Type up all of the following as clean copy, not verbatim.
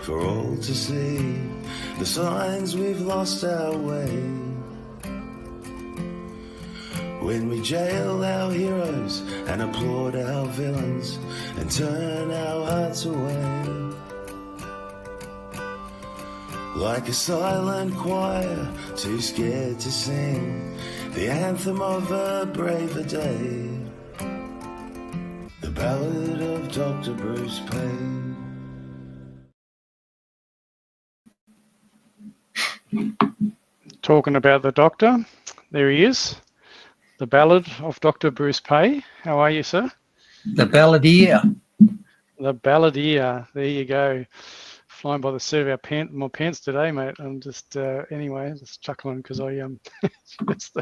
for all to see, the signs we've lost our way. When we jail our heroes and applaud our villains and turn our hearts away. Like a silent choir, too scared to sing the anthem of a braver day. The Ballad of Dr. Bruce Paix. Talking about the doctor, there he is. The Ballad of Dr. Bruce Paix. How are you, sir? The Balladeer. The Balladeer. There you go. Flying by the seat of my pants today, mate. I'm just anyway, just chuckling because I just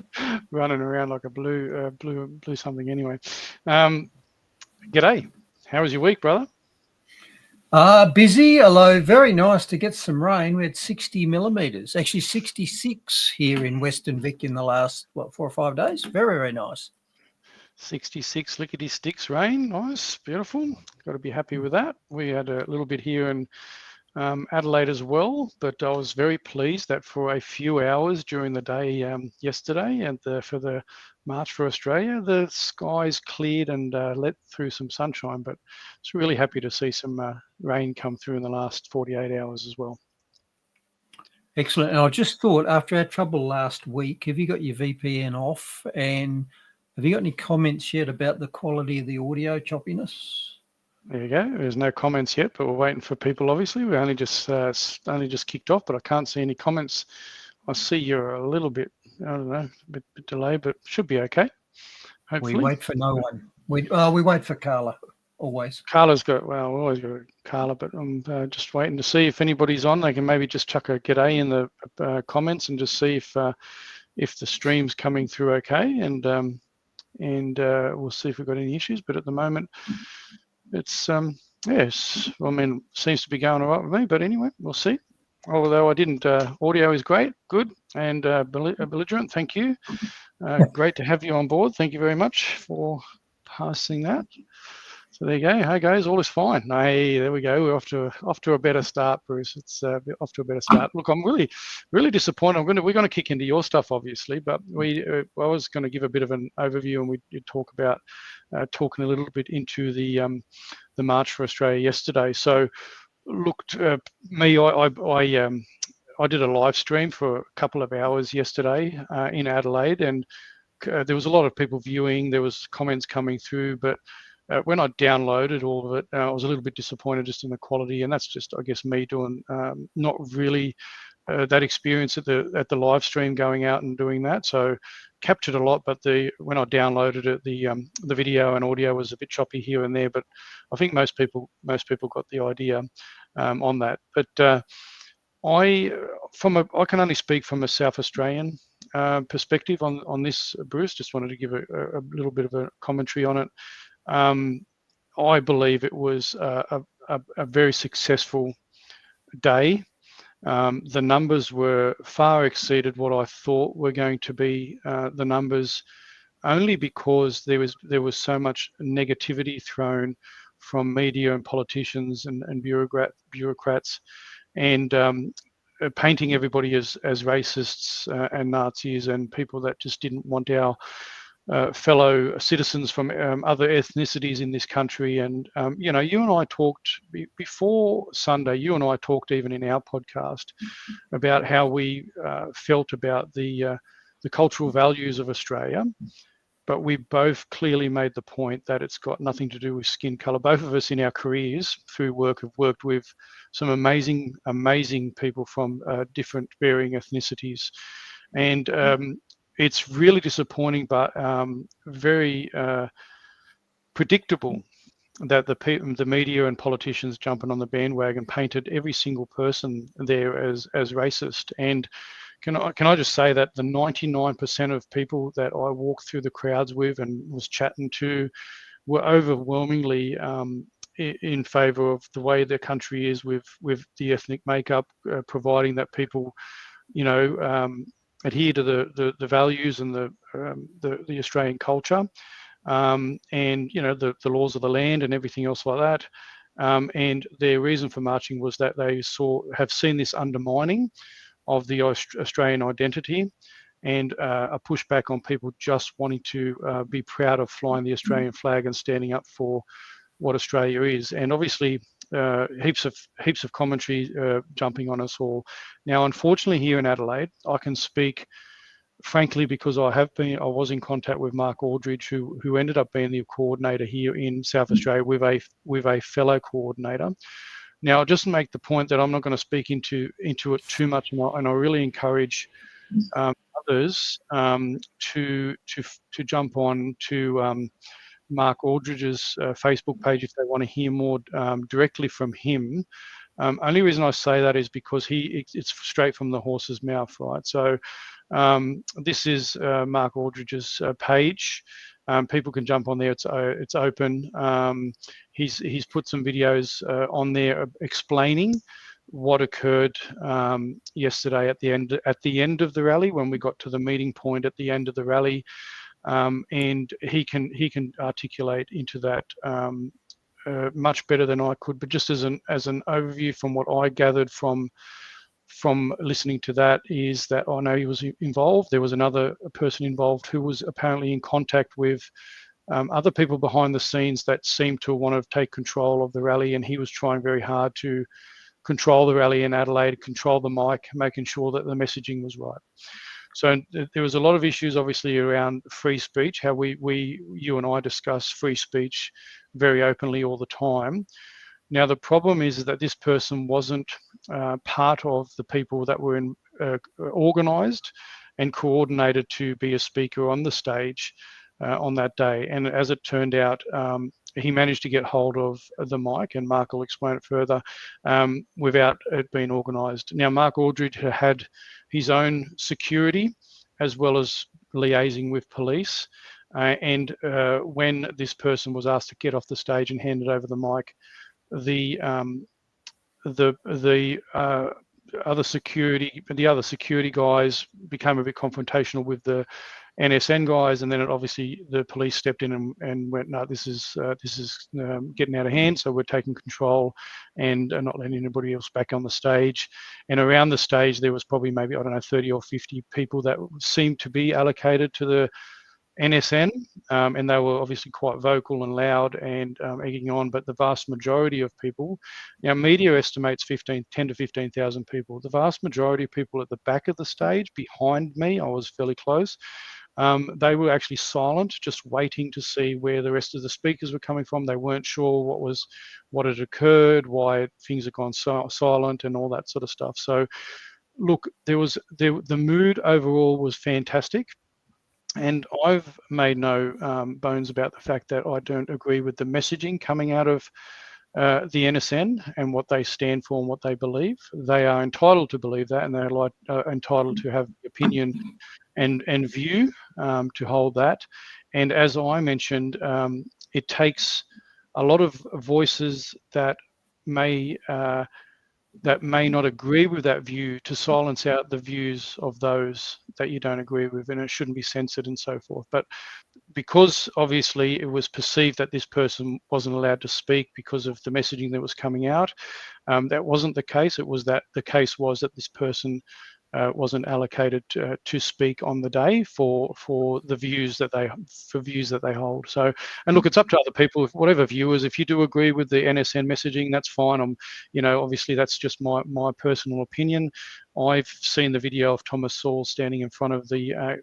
running around like a blue something. Anyway, g'day. How was your week, brother? Busy, although very nice to get some rain. We had 60 millimetres, actually 66 here in Western Vic in the last, 4 or 5 days. Very, very nice. 66 lickety sticks rain. Nice, beautiful. Got to be happy with that. We had a little bit here in Adelaide as well, but I was very pleased that for a few hours during the day yesterday and for the March for Australia, the skies cleared and let through some sunshine, but I was really happy to see some rain come through in the last 48 hours as well. Excellent. And I just thought, after our trouble last week, have you got your VPN off, and have you got any comments yet about the quality of the audio choppiness? There you go. There's no comments yet, but we're waiting for people. Obviously, we only just kicked off, but I can't see any comments. I see you're a little bit, I don't know, a bit delayed, but should be okay. Hopefully. We wait for no one. We wait for Carla always. Carla's got, well, we always got Carla, but I'm just waiting to see if anybody's on. They can maybe just chuck a g'day in the comments and just see if the stream's coming through okay, and we'll see if we've got any issues. But at the moment, it's yes, I mean, seems to be going all right with me, but anyway, we'll see. Although I didn't, audio is great, good, and belligerent, thank you. Great to have you on board. Thank you very much for passing that. So there you go. Hey guys, all is fine. Hey, there we go. We're off to a better start, Bruce. It's off to a better start. Look, I'm really disappointed. We're going to kick into your stuff, obviously, but I was going to give a bit of an overview, and we did talk about talking a little bit into the March for Australia yesterday. So, looked me, I did a live stream for a couple of hours yesterday in Adelaide, and there was a lot of people viewing. There was comments coming through, but when I downloaded all of it, I was a little bit disappointed just in the quality, and that's just, I guess, me doing not really that experience at the live stream, going out and doing that. So captured a lot, but when I downloaded it, the video and audio was a bit choppy here and there. But I think most people got the idea on that. But I can only speak from a South Australian perspective on this, Bruce. Just wanted to give a little bit of a commentary on it. I believe it was a very successful day. The numbers were far exceeded what I thought were going to be the numbers, only because there was so much negativity thrown from media and politicians and bureaucrats, and painting everybody as racists and Nazis and people that just didn't want our fellow citizens from other ethnicities in this country. And you and I talked before Sunday. You and I talked even in our podcast about how we felt about the cultural values of Australia, but we both clearly made the point that it's got nothing to do with skin color. Both of us in our careers through work have worked with some amazing people from different varying ethnicities, and it's really disappointing, but very predictable that the media and politicians jumping on the bandwagon painted every single person there as racist. And can I just say that the 99% of people that I walked through the crowds with and was chatting to were overwhelmingly in favour of the way the country is with the ethnic makeup, providing that people, adhere to the values and the Australian culture, and the laws of the land and everything else like that. and their reason for marching was that they have seen this undermining of the Australian identity, and a pushback on people just wanting to be proud of flying the Australian flag and standing up for what Australia is. And obviously heaps of commentary jumping on us all. Now, unfortunately, here in Adelaide, I can speak frankly because I was in contact with Mark Aldridge, who ended up being the coordinator here in South Australia with a fellow coordinator. Now, just to make the point that I'm not going to speak into it too much, and I really encourage others to jump on to Mark Aldridge's Facebook page if they want to hear more directly from him. Only reason I say that is because it's straight from the horse's mouth, right? So this is Mark Aldridge's page. People can jump on there. It's open. He's put some videos on there explaining what occurred yesterday at the end of the rally, when we got to the meeting point at the end of the rally, and he can articulate into that much better than I could. But just as an overview from what I gathered from listening to that is that I know he was involved. There was another person involved who was apparently in contact with other people behind the scenes that seemed to want to take control of the rally, and he was trying very hard to control the rally in Adelaide, control the mic, making sure that the messaging was right. So there was a lot of issues, obviously, around free speech, how you and I discuss free speech very openly all the time. Now, the problem is that this person wasn't part of the people that were organised and coordinated to be a speaker on the stage on that day. And as it turned out, he managed to get hold of the mic, and Mark will explain it further, without it being organised. Now, Mark Aldridge had his own security as well as liaising with police. And when this person was asked to get off the stage and handed over the mic, the other security guys became a bit confrontational with the NSN guys, and then obviously the police stepped in and went, no, this is getting out of hand, so we're taking control and not letting anybody else back on the stage. And around the stage there was probably maybe, I don't know, 30 or 50 people that seemed to be allocated to the NSN, and they were obviously quite vocal and loud and egging on, but the vast majority of people, now media estimates 10 to 15,000 people. The vast majority of people at the back of the stage behind me, I was fairly close, they were actually silent, just waiting to see where the rest of the speakers were coming from. They weren't sure what had occurred, why things had gone silent and all that sort of stuff. So look, the mood overall was fantastic. And I've made no bones about the fact that I don't agree with the messaging coming out of the NSN and what they stand for and what they believe. They are entitled to believe that, and they're entitled to have opinion and view to hold that. And as I mentioned, it takes a lot of voices that may not agree with that view to silence out the views of those that you don't agree with, and it shouldn't be censored and so forth. But because obviously it was perceived that this person wasn't allowed to speak because of the messaging that was coming out, that wasn't the case. It was that the case was that this person wasn't allocated to speak on the day for the views that they hold. So, and look, it's up to other people, whatever viewers. If you do agree with the NSN messaging, that's fine. Obviously that's just my personal opinion. I've seen the video of Thomas Sowell standing in front of the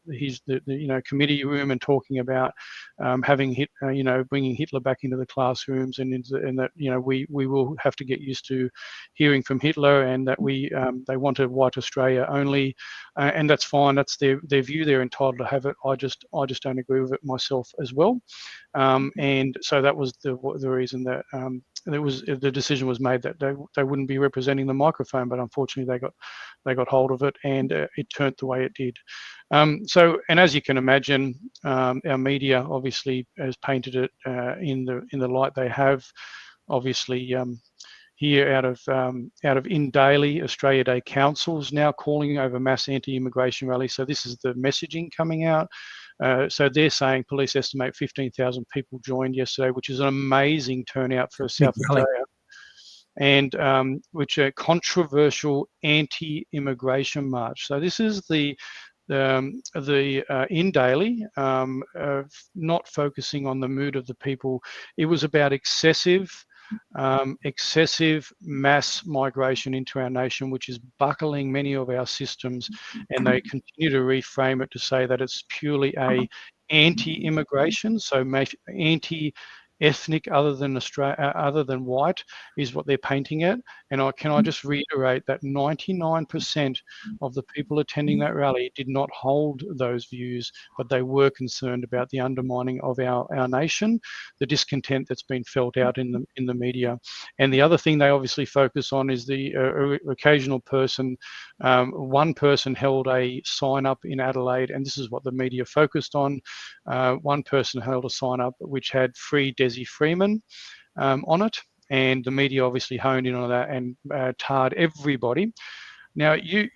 committee room and talking about bringing Hitler back into the classrooms, and that we will have to get used to hearing from Hitler, and that they want a white Australia only, and that's fine. That's their view. They're entitled to have it. I just don't agree with it myself as well, and so that was the reason that the decision was made that they wouldn't be representing the microphone, but unfortunately they got hold of it, and it turned the way it did. And as you can imagine, our media obviously has painted it in the light they have. Obviously, here out of In Daily, Australia Day Council's now calling over mass anti-immigration rallies. So this is the messaging coming out. So they're saying police estimate 15,000 people joined yesterday, which is an amazing turnout for South Australia. and which are controversial anti-immigration march. So this is the in Daily, not focusing on the mood of the people. It was about excessive mass migration into our nation, which is buckling many of our systems, and they continue to reframe it to say that it's purely a anti-immigration, so anti-ethnic other than white is what they're painting it. And can I just reiterate that 99% of the people attending that rally did not hold those views, but they were concerned about the undermining of our nation, the discontent that's been felt out in the media. And the other thing they obviously focus on is the occasional person. One person held a sign up in Adelaide, and this is what the media focused on. One person held a sign up which had "Free Desi Freeman" on it, and the media obviously honed in on that and tarred everybody. Now, you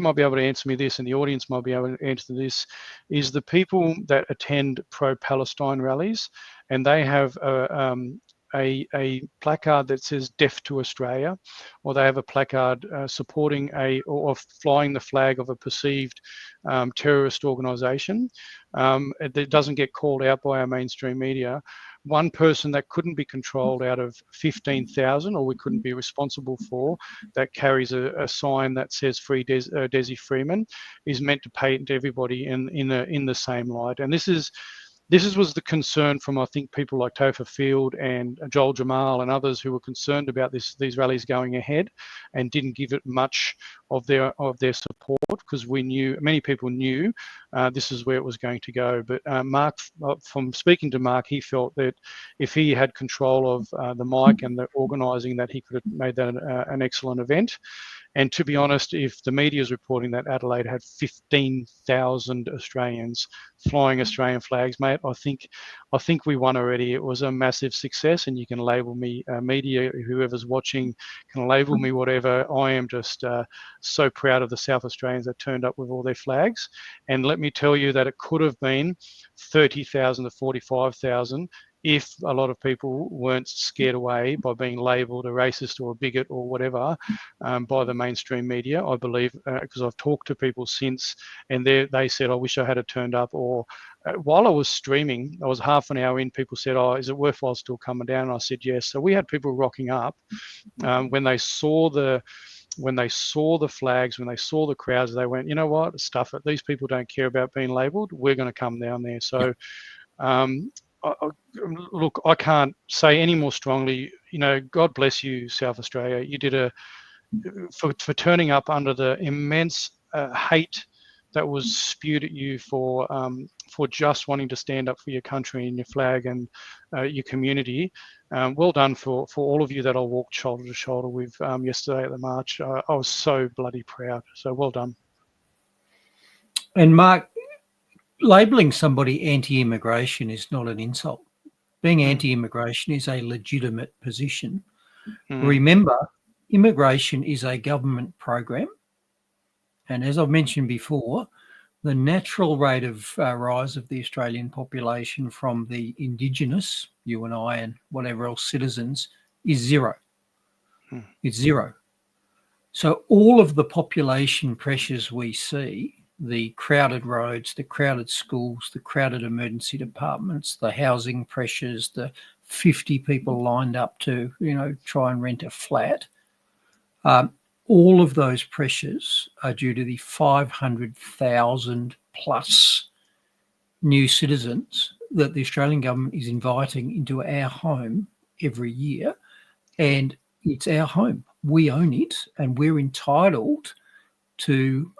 might be able to answer me this, and the audience might be able to answer this, is the people that attend pro-Palestine rallies, and they have a placard that says "Deaf to Australia," or they have a placard supporting or flying the flag of a perceived terrorist organisation that doesn't get called out by our mainstream media. One person that couldn't be controlled out of 15,000, or we couldn't be responsible for, that carries a sign that says "Free Desi Freeman," is meant to paint everybody in the same light. And this was the concern from, I think, people like Topher Field and Joel Jamal and others who were concerned about these rallies going ahead and didn't give it much of their support, because many people knew this is where it was going to go. But Mark, from speaking to Mark, he felt that if he had control of the mic and the organising, that he could have made that an excellent event. And to be honest, if the media is reporting that Adelaide had 15,000 Australians flying Australian flags, mate, I think we won already. It was a massive success, and you can label me, media, whoever's watching, can label me whatever. I am just so proud of the South Australians that turned up with all their flags. And let me tell you that it could have been 30,000 to 45,000 if a lot of people weren't scared away by being labelled a racist or a bigot or whatever by the mainstream media. I believe, because I've talked to people since, and they said, "I wish I had turned up." Or while I was streaming, I was half an hour in, people said, "Oh, is it worthwhile still coming down?" And I said, "Yes." So we had people rocking up when they saw the flags, when they saw the crowds, they went, "You know what? Stuff it. These people don't care about being labelled. We're going to come down there." So. Look, I can't say any more strongly, God bless you, South Australia. You did for turning up under the immense hate that was spewed at you for just wanting to stand up for your country and your flag and your community. Well done for all of you that I walked shoulder to shoulder with yesterday at the march. I was so bloody proud. So well done. And Mark, labelling somebody anti-immigration is not an insult. Being anti-immigration is a legitimate position. Remember, immigration is a government program. And as I've mentioned before, the natural rate of rise of the Australian population from the Indigenous, you and I and whatever else citizens, is zero. It's zero. So all of the population pressures we see, the crowded roads, the crowded schools, the crowded emergency departments, the housing pressures, the 50 people lined up to, try and rent a flat. All of those pressures are due to the 500,000 plus new citizens that the Australian government is inviting into our home every year. And it's our home. We own it, and we're entitled to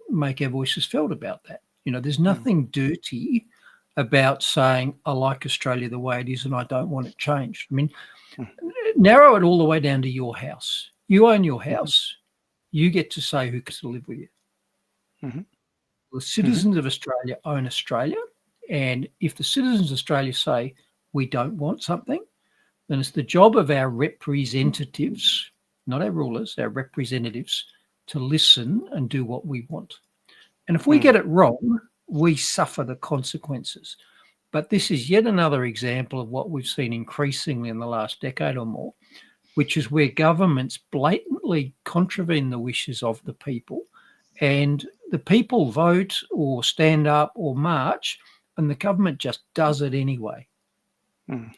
make our voices felt about that. There's nothing dirty about saying, "I like Australia the way it is and I don't want it changed." I mean, narrow it all the way down to your house. You own your house. You get to say who gets to live with you. The citizens of Australia own Australia. And if the citizens of Australia say we don't want something, then it's the job of our representatives, not our rulers, our representatives, to listen and do what we want. And if we get it wrong, we suffer the consequences. But this is yet another example of what we've seen increasingly in the last decade or more, which is where governments blatantly contravene the wishes of the people, and the people vote or stand up or march, and the government just does it anyway.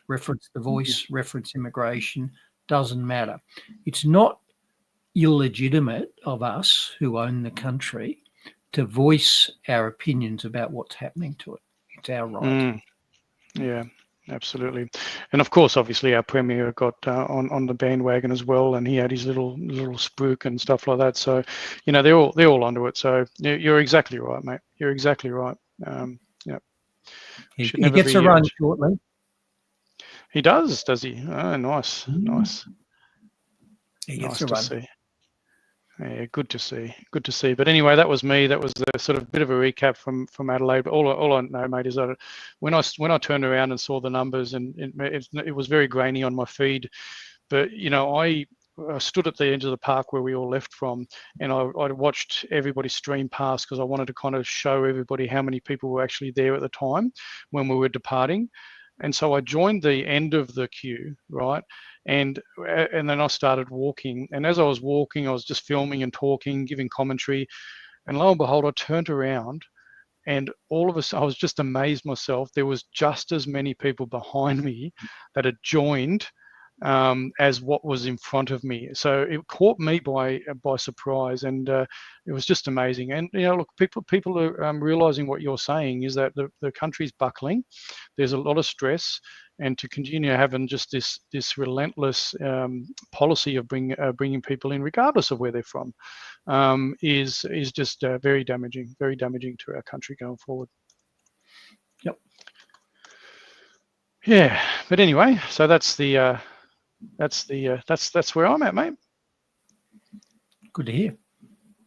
Reference the voice, reference immigration, doesn't matter. It's not illegitimate of us who own the country to voice our opinions about what's happening to it. It's our right. Yeah, absolutely. And of course, obviously, our Premier got on the bandwagon as well, and he had his little spruik and stuff like that. So, you know, they're all onto it. So you're exactly right, mate. You're exactly right. Yeah. He gets a run shortly. He does he? Oh, nice. He gets a run. See. Yeah, good to see. But anyway, that was me. That was the sort of bit of a recap from Adelaide. But all I know, mate, is that when I turned around and saw the numbers, and it was very grainy on my feed. But you know, I stood at the edge of the park where we all left from, and I watched everybody stream past because I wanted to kind of show everybody how many people were actually there at the time when we were departing. And so I joined the end of the queue, right? And then I started walking. And as I was walking, I was just filming and talking, giving commentary. And lo and behold, I turned around, and all of a sudden, I was just amazed myself. There was just as many people behind me that had joined as what was in front of me. So it caught me by surprise, and it was just amazing. And you know, look, people are realizing what you're saying is that the country's buckling. There's a lot of stress, and to continue having just this relentless policy of bringing people in, regardless of where they're from, is just very damaging to our country going forward. Yep. Yeah, but anyway, so that's where I'm at, mate. Good to hear.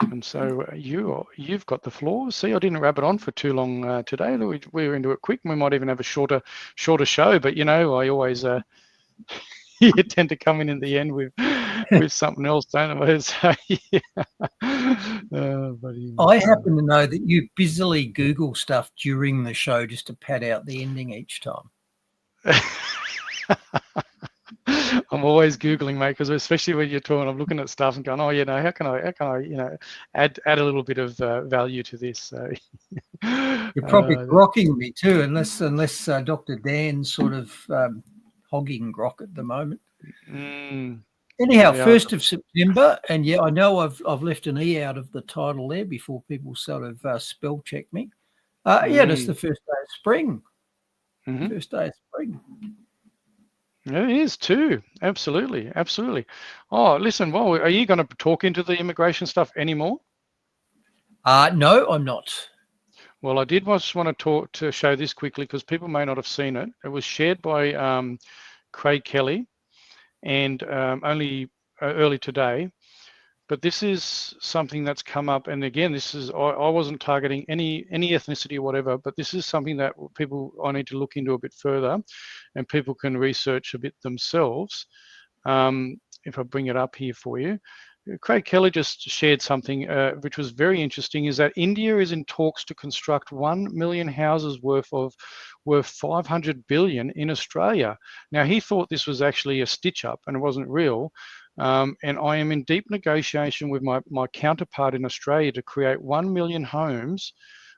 And so you've got the floor. See, I didn't wrap it on for too long today. We were into it quick. We might even have a shorter show. But you know, I always you tend to come in the end with something else, don't I? So, yeah. I happen to know that you busily Google stuff during the show just to pad out the ending each time. I'm always Googling, mate, because especially when you're talking, I'm looking at stuff and going, oh, you know, how can I, you know, add a little bit of value to this? So, you're probably grokking me too, unless Dr. Dan's sort of hogging grok at the moment. Anyhow, yeah. 1st of September, and yeah, I know I've left an E out of the title there before people sort of spell check me. Yeah, that's the first day of spring. First day of spring. Yeah, it is too. Absolutely. Oh, listen, well, are you going to talk into the immigration stuff anymore? No, I'm not. Well, I did just want to show this quickly because people may not have seen it. It was shared by Craig Kelly and only early today. But this is something that's come up, and again, this is I wasn't targeting any ethnicity or whatever, but this is something that I need to look into a bit further, and people can research a bit themselves. If I bring it up here for you, Craig Kelly just shared something which was very interesting. Is that India is in talks to construct 1 million houses worth 500 billion in Australia. Now he thought this was actually a stitch up and it wasn't real. And I am in deep negotiation with my counterpart in Australia to create 1 million homes.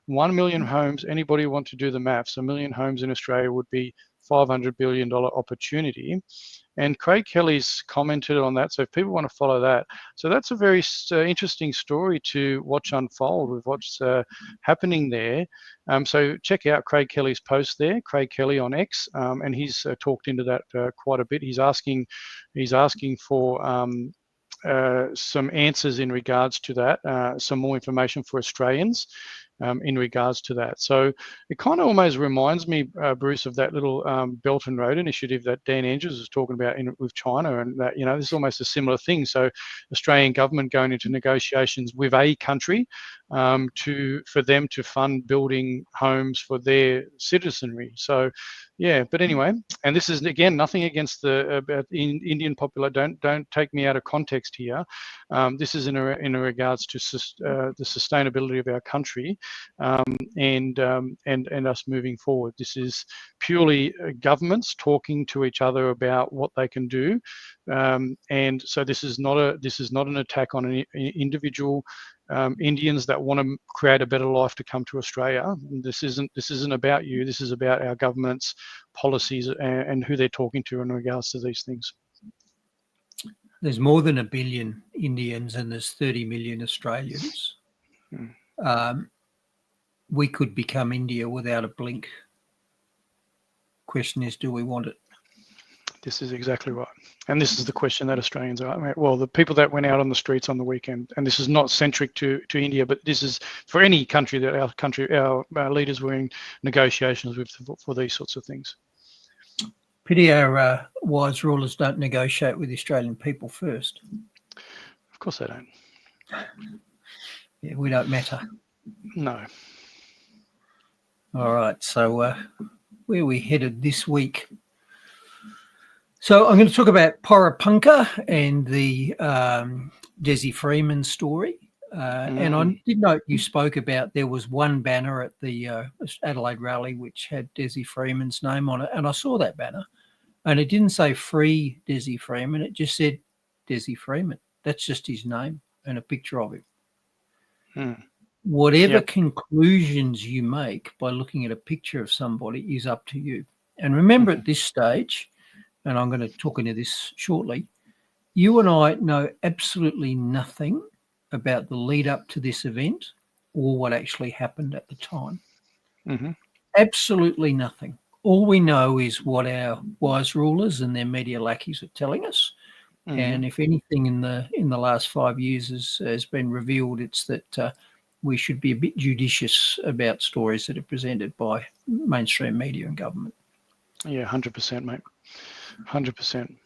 1 million homes, anybody want to do the maths, 1 million homes in Australia would be $500 billion opportunity. And Craig Kelly's commented on that. So if people want to follow that, so that's a very interesting story to watch unfold with what's happening there. So check out Craig Kelly's post there, Craig Kelly on X, and he's talked into that quite a bit. He's asking for some answers in regards to that, some more information for Australians in regards to that. So it kind of almost reminds me, Bruce, of that little Belt and Road initiative that Dan Andrews was talking about with China, and that, you know, this is almost a similar thing. So Australian government going into negotiations with a country for them to fund building homes for their citizenry. So Yeah, but anyway, and this is again nothing against the about Indian population. Don't take me out of context here. This is in regards to the sustainability of our country, and us moving forward. This is purely governments talking to each other about what they can do, and so this is not an attack on an individual Indians that want to create a better life to come to Australia. This isn't about you. This is about our government's policies and who they're talking to in regards to these things. There's more than 1 billion Indians and there's 30 million Australians. We could become India without a blink. Question is, do we want it? This is exactly right. And this is the question that Australians are. Well, the people that went out on the streets on the weekend, and this is not centric to India, but this is for any country that our leaders were in negotiations with for these sorts of things. Pity our wise rulers don't negotiate with the Australian people first. Of course they don't. Yeah, we don't matter. No. All right, so where are we headed this week? So I'm going to talk about Porapunka and the Desi Freeman story. And I did note you spoke about there was one banner at the Adelaide rally which had Desi Freeman's name on it. And I saw that banner and it didn't say Free Desi Freeman. It just said Desi Freeman. That's just his name and a picture of him. Whatever conclusions you make by looking at a picture of somebody is up to you. And remember at this stage, and I'm going to talk into this shortly, you and I know absolutely nothing about the lead up to this event or what actually happened at the time. Absolutely nothing. All we know is what our wise rulers and their media lackeys are telling us. And if anything in the last 5 years has been revealed, it's that we should be a bit judicious about stories that are presented by mainstream media and government. Yeah, 100%, mate. 100%.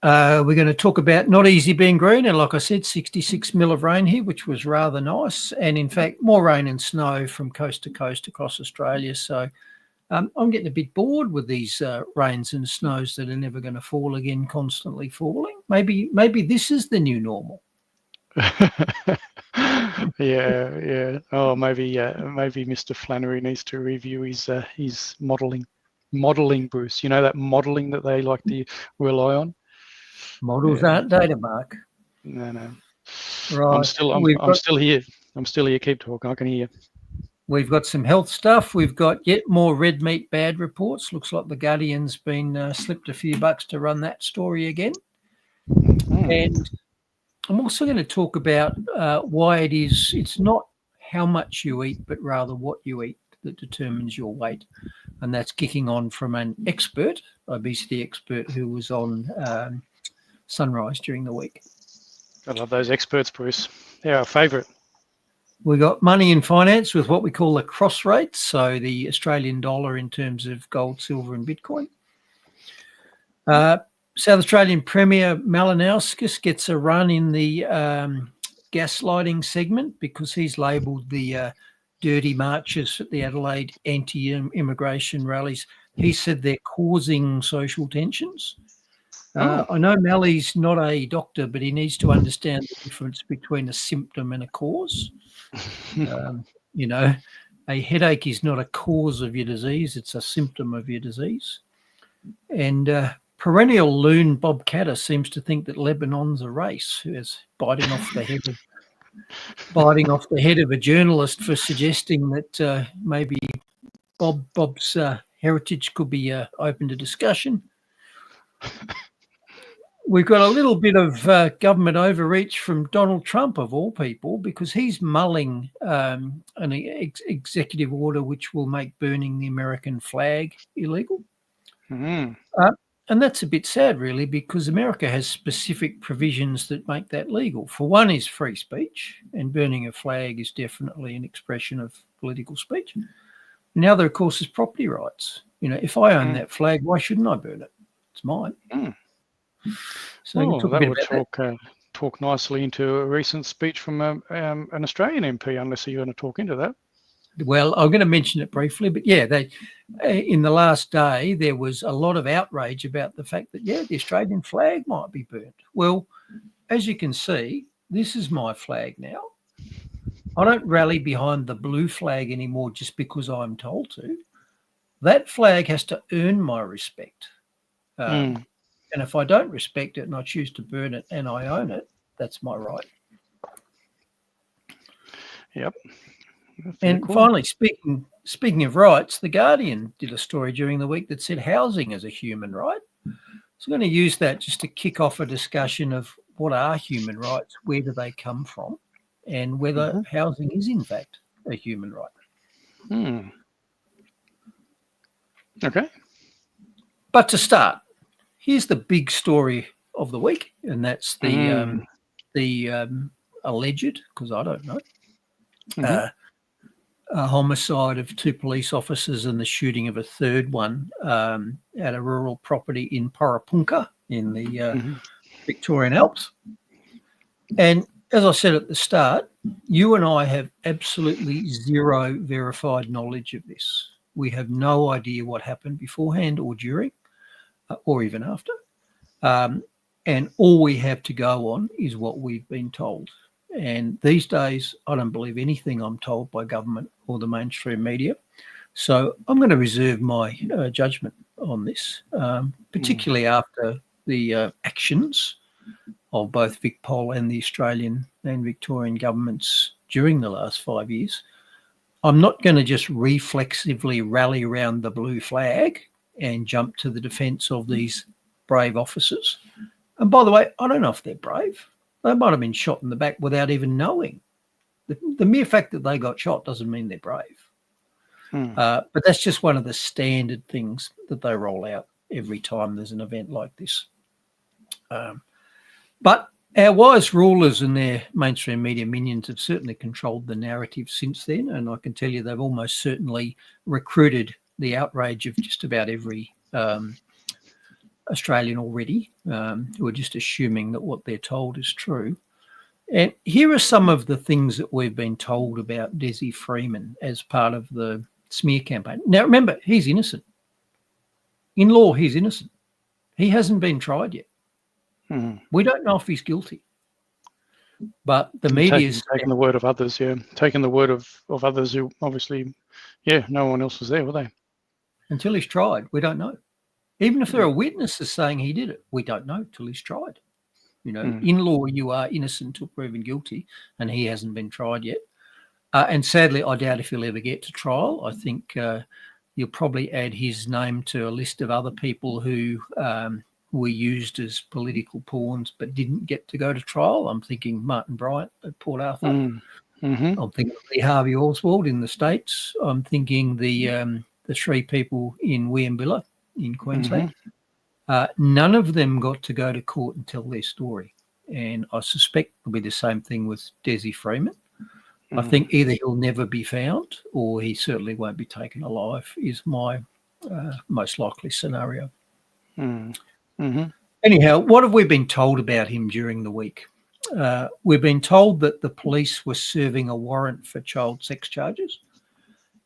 We're going to talk about not easy being green. And like I said, 66 mil of rain here, which was rather nice. And in fact, more rain and snow from coast to coast across Australia. So I'm getting a bit bored with these rains and snows that are never going to fall again, constantly falling. Maybe this is the new normal. Yeah. Oh, maybe Mr. Flannery needs to review his modelling, Bruce. You know that modelling that they like to rely on. Models aren't data, Mark. No. Right. I'm still here. I'm still here. Keep talking. I can hear you. We've got some health stuff. We've got yet more red meat bad reports. Looks like the Guardian's been slipped a few bucks to run that story again. And I'm also going to talk about why it's not how much you eat, but rather what you eat that determines your weight. And that's kicking on from an expert, obesity expert, who was on Sunrise during the week. I love those experts, Bruce. They're our favourite. We got money and finance with what we call the cross rates, so the Australian dollar in terms of gold, silver and Bitcoin. South Australian Premier Malinauskas gets a run in the gaslighting segment because he's labelled the dirty marches at the Adelaide anti-immigration rallies. He said they're causing social tensions. I know Mally's not a doctor, but he needs to understand the difference between a symptom and a cause. A headache is not a cause of your disease, it's a symptom of your disease. And perennial loon Bob Catter seems to think that Lebanon's a race, who is biting off the head of a journalist for suggesting that maybe Bob's heritage could be open to discussion. We've got a little bit of government overreach from Donald Trump, of all people, because he's mulling an executive order which will make burning the American flag illegal. And that's a bit sad, really, because America has specific provisions that make that legal. For one is free speech, and burning a flag is definitely an expression of political speech. And the other, of course, is property rights. If I own that flag, why shouldn't I burn it? It's mine. So that would talk nicely into a recent speech from an Australian MP, unless you're going to talk into that. Well, I'm going to mention it briefly, but yeah, in the last day, there was a lot of outrage about the fact that, the Australian flag might be burnt. Well, as you can see, this is my flag now. I don't rally behind the blue flag anymore just because I'm told to. That flag has to earn my respect. And if I don't respect it and I choose to burn it and I own it, that's my right. Yep. And finally, speaking of rights, The Guardian did a story during the week that said housing is a human right. So I'm going to use that just to kick off a discussion of what are human rights, where do they come from, and whether housing is in fact a human right. Okay. But to start, here's the big story of the week, and that's the alleged, because I don't know, a homicide of 2 police officers and the shooting of a third one at a rural property in Porapunka in the Victorian Alps. And as I said at the start, you and I have absolutely zero verified knowledge of this. We have no idea what happened beforehand or during or even after. And all we have to go on is what we've been told. And these days, I don't believe anything I'm told by government or the mainstream media. So I'm going to reserve my judgment on this, particularly after the actions of both VicPol and the Australian and Victorian governments during the last 5 years. I'm not going to just reflexively rally around the blue flag and jump to the defence of these brave officers. And by the way, I don't know if they're brave. They might have been shot in the back without even knowing. The mere fact that they got shot doesn't mean they're brave. But that's just one of the standard things that they roll out every time there's an event like this. But our wise rulers and their mainstream media minions have certainly controlled the narrative since then, and I can tell you they've almost certainly recruited the outrage of just about every Australian already, who are just assuming that what they're told is true. And here are some of the things that we've been told about Desi Freeman as part of the smear campaign. Now, remember, he's innocent. In law, he's innocent. He hasn't been tried yet. We don't know if he's guilty. But the media's taking the word of others, taking the word of others who obviously, no one else was there, were they? Until he's tried, we don't know. Even if there are witnesses saying he did it, we don't know till he's tried. You know, in law, you are innocent till proven guilty, and he hasn't been tried yet. And sadly, I doubt if he'll ever get to trial. I think you'll probably add his name to a list of other people who were used as political pawns but didn't get to go to trial. I'm thinking Martin Bryant at Port Arthur. I'm thinking Lee Harvey Oswald in the States. I'm thinking the 3 people in Weambilla in Queensland. None of them got to go to court and tell their story. And I suspect it'll be the same thing with Desi Freeman. I think either he'll never be found or he certainly won't be taken alive is my most likely scenario. Anyhow, what have we been told about him during the week? We've been told that the police were serving a warrant for child sex charges.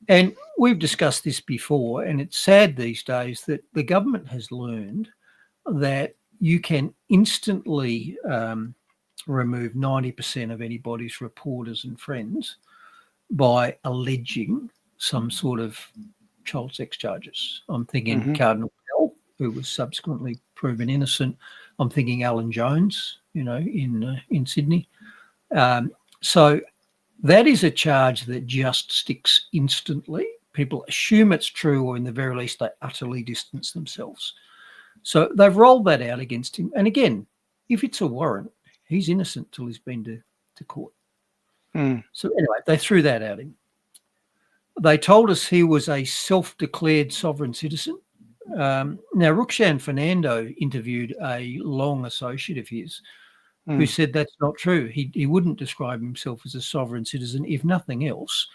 And we've discussed this before, and it's sad these days that the government has learned that you can instantly remove 90% of anybody's reporters and friends by alleging some sort of child sex charges. I'm thinking Cardinal Pell, who was subsequently proven innocent. I'm thinking Alan Jones, in Sydney. So that is a charge that just sticks instantly. People assume it's true, or in the very least, they utterly distance themselves. So they've rolled that out against him. And again, if it's a warrant, he's innocent till he's been to court. So anyway, they threw that at him. They told us he was a self-declared sovereign citizen. Now, Rukshan Fernando interviewed a long associate of his who said that's not true. He wouldn't describe himself as a sovereign citizen. If nothing else,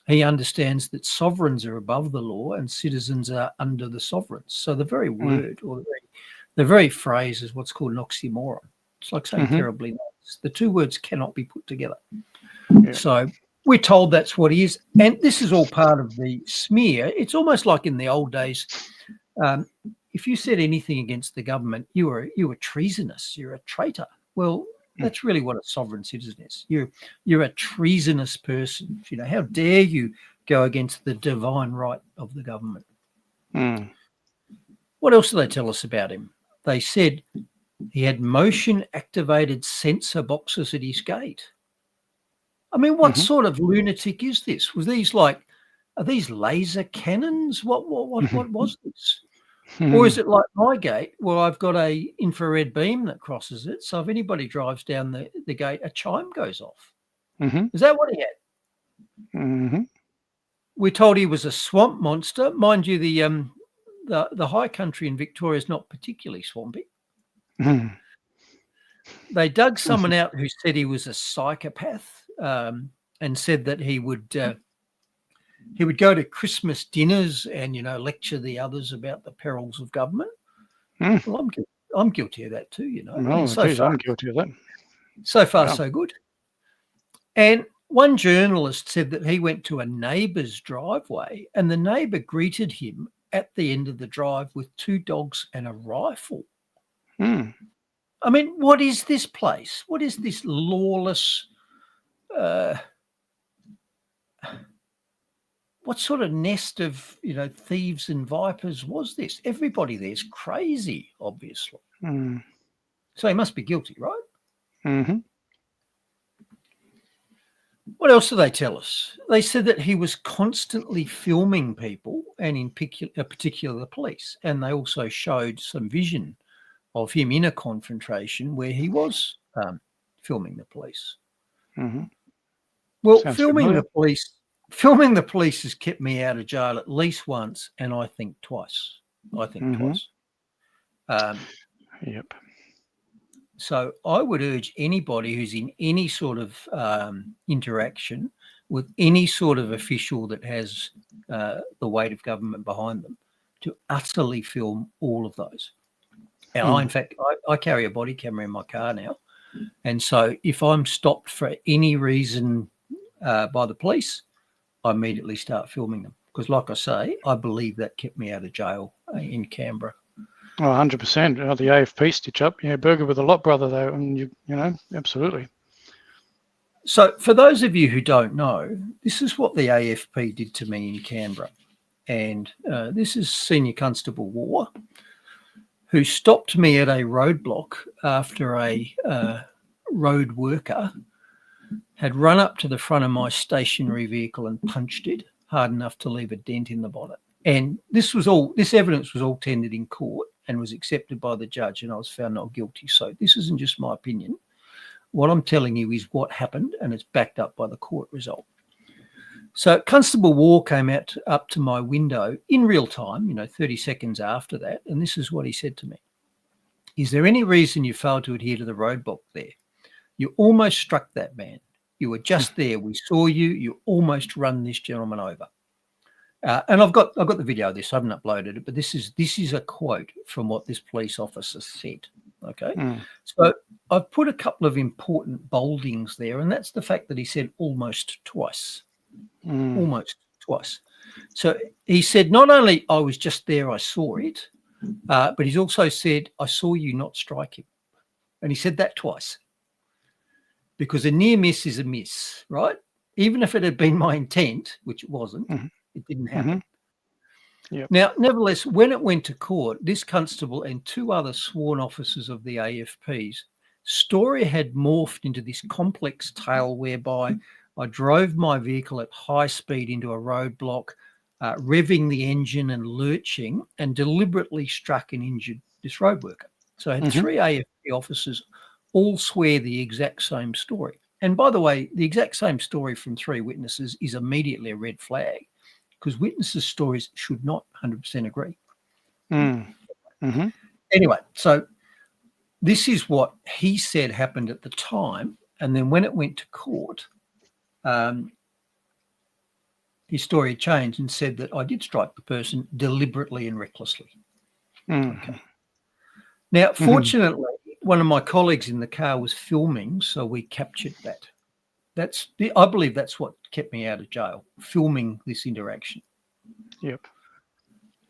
he understands that sovereigns are above the law and citizens are under the sovereigns. So the very word or the very phrase is what's called an oxymoron. It's like saying terribly nice. The two words cannot be put together. So We're told that's what he is. And this is all part of the smear. It's almost like in the old days, if you said anything against the government, you were treasonous, you're a traitor. Well, that's really what a sovereign citizen is. You're a treasonous person. You know, how dare you go against the divine right of the government? What else do they tell us about him? They said he had motion-activated sensor boxes at his gate. I mean, what sort of lunatic is this? Are these laser cannons? What was this? Or is it like my gate where I've got a infrared beam that crosses it? So if anybody drives down the gate, a chime goes off. Is that what he had? We're told he was a swamp monster. Mind you, the high country in Victoria is not particularly swampy. They dug someone out who said he was a psychopath, and said that he would go to Christmas dinners and, you know, lecture the others about the perils of government. Well, I'm guilty of that too, you know. No, I'm guilty of that. So far, so good. And one journalist said that he went to a neighbour's driveway and the neighbour greeted him at the end of the drive with 2 dogs and a rifle. I mean, what is this place? What is this lawless... what sort of nest of, you know, thieves and vipers was this? Everybody there's crazy, obviously. So he must be guilty, right? What else do they tell us? They said that he was constantly filming people, and in particular the police. And they also showed some vision of him in a confrontation where he was filming the police. Well, Sounds filming familiar. the police has kept me out of jail at least once, and I think twice. Twice. Yep. So I would urge anybody who's in any sort of interaction with any sort of official that has the weight of government behind them to utterly film all of those. And in fact, I carry a body camera in my car now. And so if I'm stopped for any reason by the police, I immediately start filming them. Because like I say, I believe that kept me out of jail in Canberra. Oh, 100%. Oh, the AFP stitch up. Yeah, burger with a lot, brother, though. And you know, absolutely. So for those of you who don't know, this is what the AFP did to me in Canberra. And this is Senior Constable War, who stopped me at a roadblock after a road worker had run up to the front of my stationary vehicle and punched it hard enough to leave a dent in the bonnet. And this evidence was all tendered in court and was accepted by the judge, and I was found not guilty. So this isn't just my opinion. What I'm telling you is what happened, and it's backed up by the court result. So Constable War came up to my window in real time, you know, 30 seconds after that, and this is what he said to me. Is there any reason you failed to adhere to the roadblock there? You almost struck that man. You were just there. We saw you. You almost run this gentleman over. And I've got the video of this. I haven't uploaded it, but this is a quote from what this police officer said. Okay. So I've put a couple of important boldings there, and that's the fact that he said almost twice. Almost twice. So he said, not only I was just there, I saw it, but he's also said, I saw you not strike him. And he said that twice. Because a near miss is a miss, right? Even if it had been my intent, which it wasn't, it didn't happen. Yep. Now, nevertheless, when it went to court, this constable and 2 other sworn officers of the AFP's story had morphed into this complex tale whereby I drove my vehicle at high speed into a roadblock, revving the engine and lurching, and deliberately struck and injured this road worker. So I had 3 AFP officers all swear the exact same story. And by the way, the exact same story from 3 witnesses is immediately a red flag, because witnesses' stories should not 100% agree. Anyway, so this is what he said happened at the time. And then when it went to court, his story changed and said that I did strike the person deliberately and recklessly. Okay. Now, fortunately, one of my colleagues in the car was filming, so we captured that. I believe that's what kept me out of jail, filming this interaction. Yep.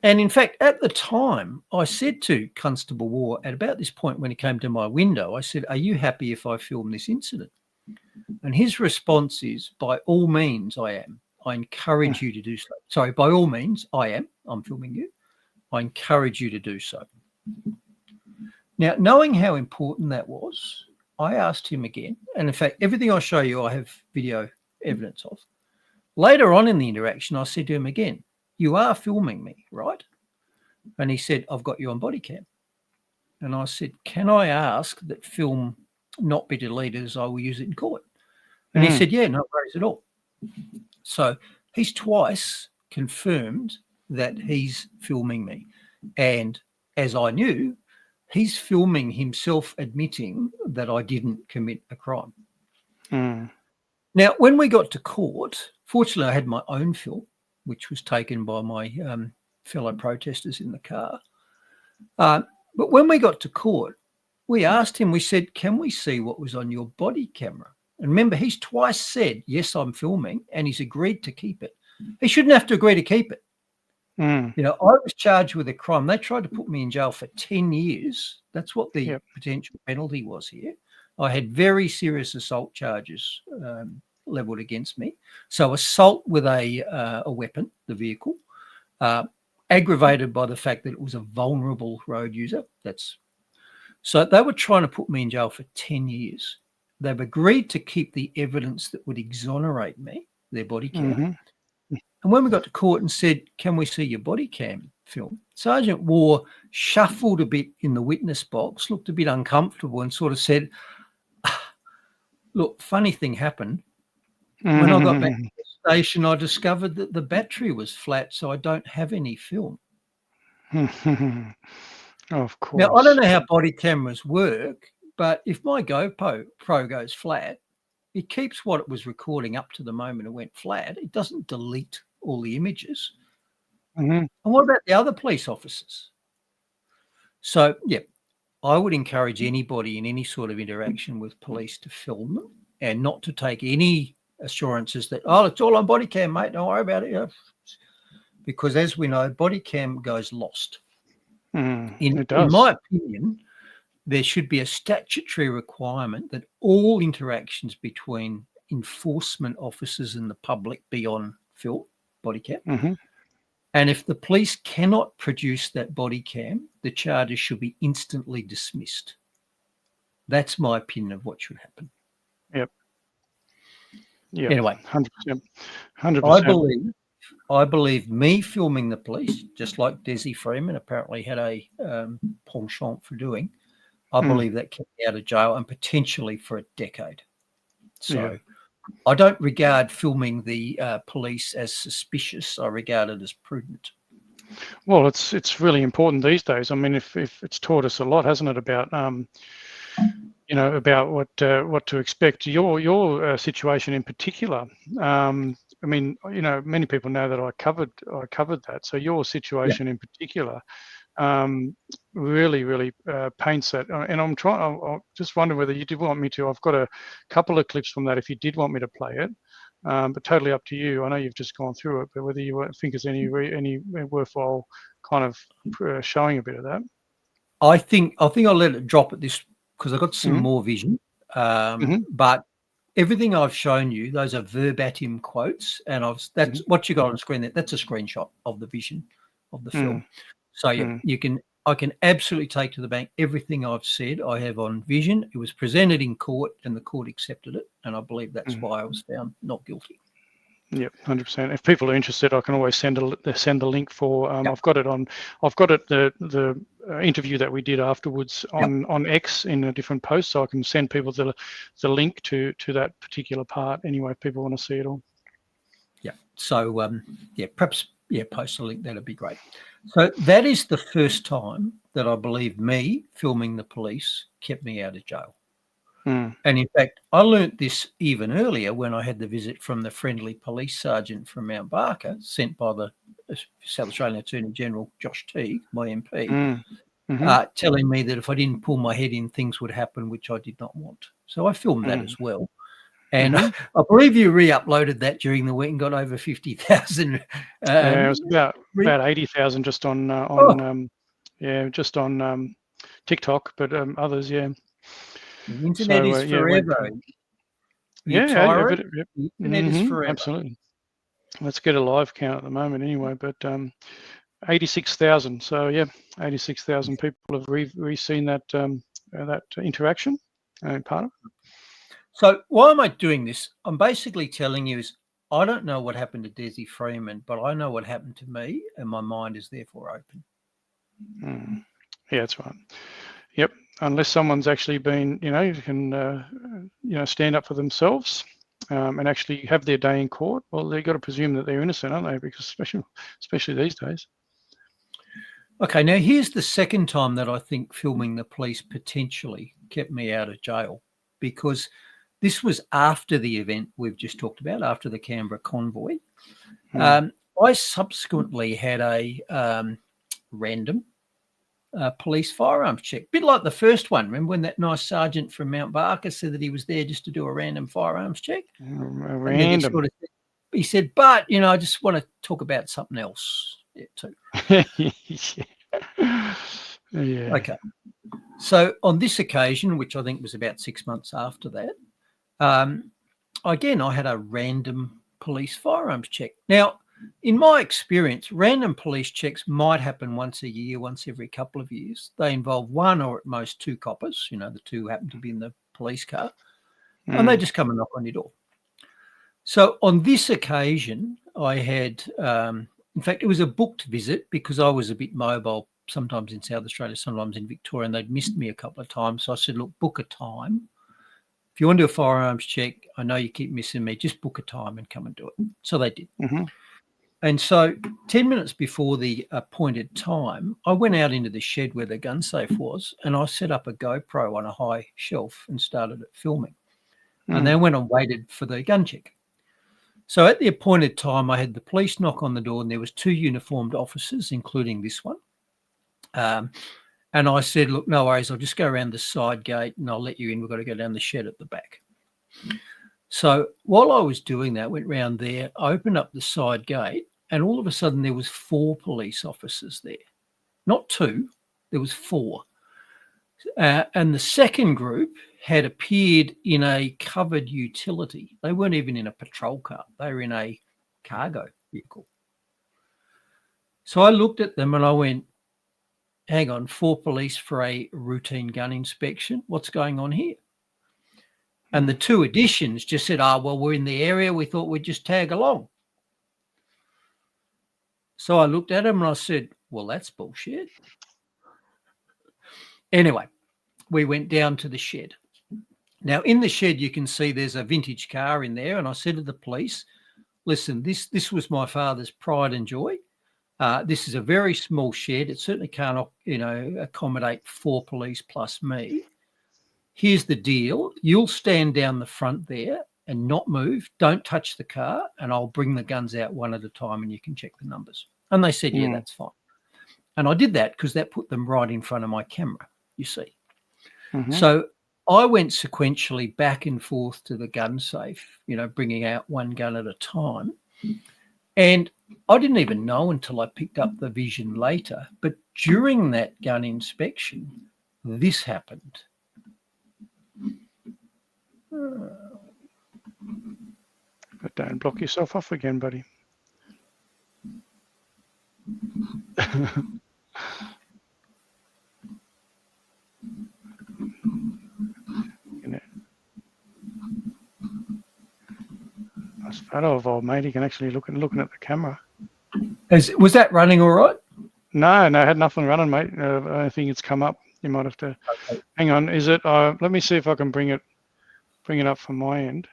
And in fact, at the time, I said to Constable War, at about this point when he came to my window, I said, "Are you happy if I film this incident?" And his response is, "By all means, I am. I encourage you to do so." Sorry, by all means, I am. I'm filming you. I encourage you to do so. Now, knowing how important that was, I asked him again. And in fact, everything I show you, I have video evidence of. Later on in the interaction, I said to him again, "You are filming me, right?" And he said, "I've got you on body cam." And I said, "Can I ask that film not be deleted as I will use it in court?" And he said, "Yeah, no worries at all." So he's twice confirmed that he's filming me. And as I knew, he's filming himself admitting that I didn't commit a crime. Now, when we got to court, fortunately, I had my own film, which was taken by my fellow protesters in the car. But when we got to court, we asked him, we said, "Can we see what was on your body camera?" And remember, he's twice said, "Yes, I'm filming," and he's agreed to keep it. He shouldn't have to agree to keep it. You know, I was charged with a crime. They tried to put me in jail for 10 years. That's what the potential penalty was here. I had very serious assault charges leveled against me. So assault with a weapon, the vehicle, aggravated by the fact that it was a vulnerable road user. So they were trying to put me in jail for 10 years. They've agreed to keep the evidence that would exonerate me, their body cam. And when we got to court and said, "Can we see your body cam film?" Sergeant War shuffled a bit in the witness box, looked a bit uncomfortable and sort of said, "Look, funny thing happened. When I got back to the station, I discovered that the battery was flat, so I don't have any film." Of course. Now, I don't know how body cameras work, but if my GoPro goes flat, it keeps what it was recording up to the moment it went flat. It doesn't delete all the images. And what about the other police officers? So, yeah, I would encourage anybody in any sort of interaction with police to film them and not to take any assurances that, "Oh, it's all on body cam, mate, don't worry about it." Because as we know, body cam goes lost. In my opinion, there should be a statutory requirement that all interactions between enforcement officers and the public be on film, body cam. And if the police cannot produce that body cam, the charges should be instantly dismissed. That's my opinion of what should happen. Yeah. Anyway, 100%. 100%. I believe me filming the police, just like Desi Freeman apparently had a penchant for doing, I believe that kept me out of jail and potentially for a decade. So I don't regard filming the police as suspicious. I regard it as prudent. Well, it's really important these days. I mean, if it's taught us a lot, hasn't it, about about what to expect. Your situation in particular. I mean, many people know that I covered that. So your situation in particular really paints that. And I'm just wondering whether you did want me to. I've got a couple of clips from that if you did want me to play it, but totally up to you. I know you've just gone through it, but whether you think there's any worthwhile kind of showing a bit of that. I think I'll let it drop at this because I've got some more vision. But everything I've shown you, those are verbatim quotes, and that's what you got on the screen. That's a screenshot of the vision of the film. So I can absolutely take to the bank everything I've said. I have on vision. It was presented in court, and the court accepted it, and I believe that's why I was found not guilty. Yep, 100%. If people are interested, I can always send the link for. I've got it on. I've got it the interview that we did afterwards on X in a different post, so I can send people the link to that particular part. Anyway, if people want to see it all. Yeah. So perhaps post a link. That'd be great. So that is the first time that I believe me filming the police kept me out of jail. And in fact, I learnt this even earlier when I had the visit from the friendly police sergeant from Mount Barker, sent by the South Australian Attorney General Josh Teague, my MP, telling me that if I didn't pull my head in, things would happen, which I did not want. So I filmed that as well. And I believe you re-uploaded that during the week and got over 50,000. Yeah, it was about 80,000 just on just on TikTok, but others, yeah. The internet is forever. The internet is forever. Absolutely. Let's get a live count at the moment anyway, but 86,000. So yeah, 86,000 people have re-seen that that interaction part of it. So why am I doing this? I'm basically telling you is I don't know what happened to Desi Freeman, but I know what happened to me, and my mind is therefore open. Yeah, that's right. Yep. Unless someone's actually been, can, stand up for themselves and actually have their day in court, well, they've got to presume that they're innocent, aren't they? Because especially these days. Okay, now here's the second time that I think filming the police potentially kept me out of jail, because this was after the event we've just talked about, after the Canberra convoy. I subsequently had a random police firearms check, a bit like the first one. Remember when that nice sergeant from Mount Barker said that he was there just to do a random firearms check? Random. He said, but, I just want to talk about something else too. Yeah. Okay. So on this occasion, which I think was about 6 months after that, again, I had a random police firearms check. Now, in my experience, random police checks might happen once a year, once every couple of years. They involve one or at most two coppers, the two happen to be in the police car, and they just come and knock on your door. So on this occasion, I had, in fact, it was a booked visit because I was a bit mobile, sometimes in South Australia, sometimes in Victoria, and they'd missed me a couple of times. So I said, look, book a time. If you want to do a firearms check, I know you keep missing me, just book a time and come and do it. So they did. And so 10 minutes before the appointed time, I went out into the shed where the gun safe was, and I set up a GoPro on a high shelf and started filming. And then went and waited for the gun check. So at the appointed time, I had the police knock on the door, and there was two uniformed officers, including this one. And I said, look, no worries, I'll just go around the side gate and I'll let you in. We've got to go down the shed at the back. So while I was doing that, went round there, opened up the side gate, and all of a sudden there was 4 police officers there. Not 2, there was 4. And the second group had appeared in a covered utility. They weren't even in a patrol car. They were in a cargo vehicle. So I looked at them and I went, hang on, 4 police for a routine gun inspection? What's going on here? And the 2 additions just said, well, we're in the area. We thought we'd just tag along. So I looked at them and I said, well, that's bullshit. Anyway, we went down to the shed. Now, in the shed, you can see there's a vintage car in there. And I said to the police, listen, this was my father's pride and joy. This is a very small shed. It certainly can't, accommodate 4 police plus me. Here's the deal. You'll stand down the front there and not move. Don't touch the car, and I'll bring the guns out one at a time and you can check the numbers. And they said, yeah, that's fine. And I did that because that put them right in front of my camera, you see. So I went sequentially back and forth to the gun safe, bringing out one gun at a time. And I didn't even know until I picked up the vision later, but during that gun inspection, this happened. But don't block yourself off again, buddy. Nice photo of old mate. He can actually looking at the camera. Was that running all right? No, I had nothing running, mate. I think it's come up. You might have to hang on. Is it? Let me see if I can bring it up from my end.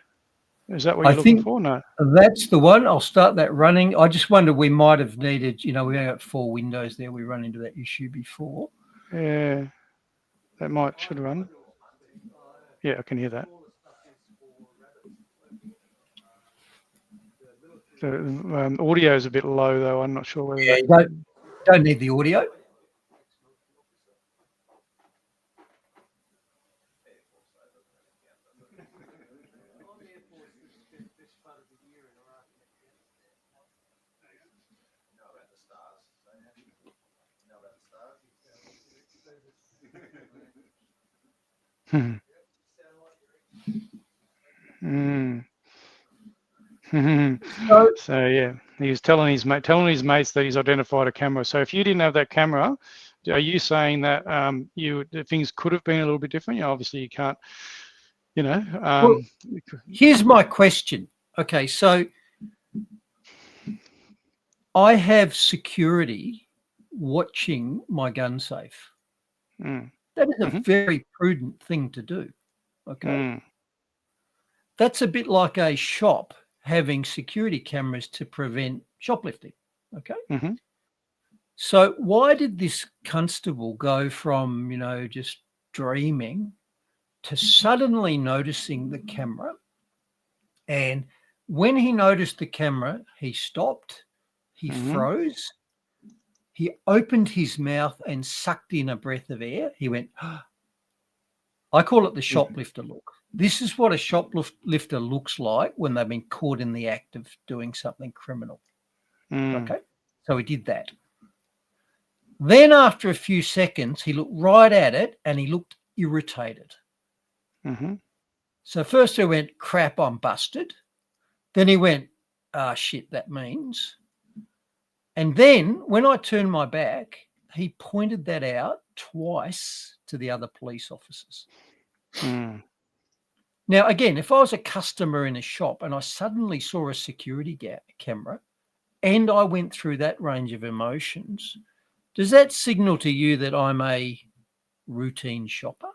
Is that what you're looking for? No, that's the one. I'll start that running. I just wonder, we might have needed. We only got 4 windows there. We run into that issue before. Yeah, that should run. Yeah, I can hear that. The audio is a bit low, though. I'm not sure whether. Yeah, you don't need the audio. Hmm. Mm. So yeah, he was telling his mates that he's identified a camera. So if you didn't have that camera, are you saying that things could have been a little bit different? Obviously you can't, Well, here's my question. Okay, so I have security watching my gun safe. That is a very prudent thing to do. Okay. That's a bit like a shop having security cameras to prevent shoplifting. Okay. So why did this constable go from, just dreaming to suddenly noticing the camera? And when he noticed the camera, he stopped, he froze, he opened his mouth and sucked in a breath of air. He went, I call it the shoplifter look. This is what a shoplifter looks like when they've been caught in the act of doing something criminal. Okay. So he did that. Then after a few seconds, he looked right at it and he looked irritated. So first he went, crap, I'm busted. Then he went, shit, that means. And then when I turned my back, he pointed that out twice to the other police officers. Now, again, if I was a customer in a shop and I suddenly saw a security camera and I went through that range of emotions, does that signal to you that I'm a routine shopper?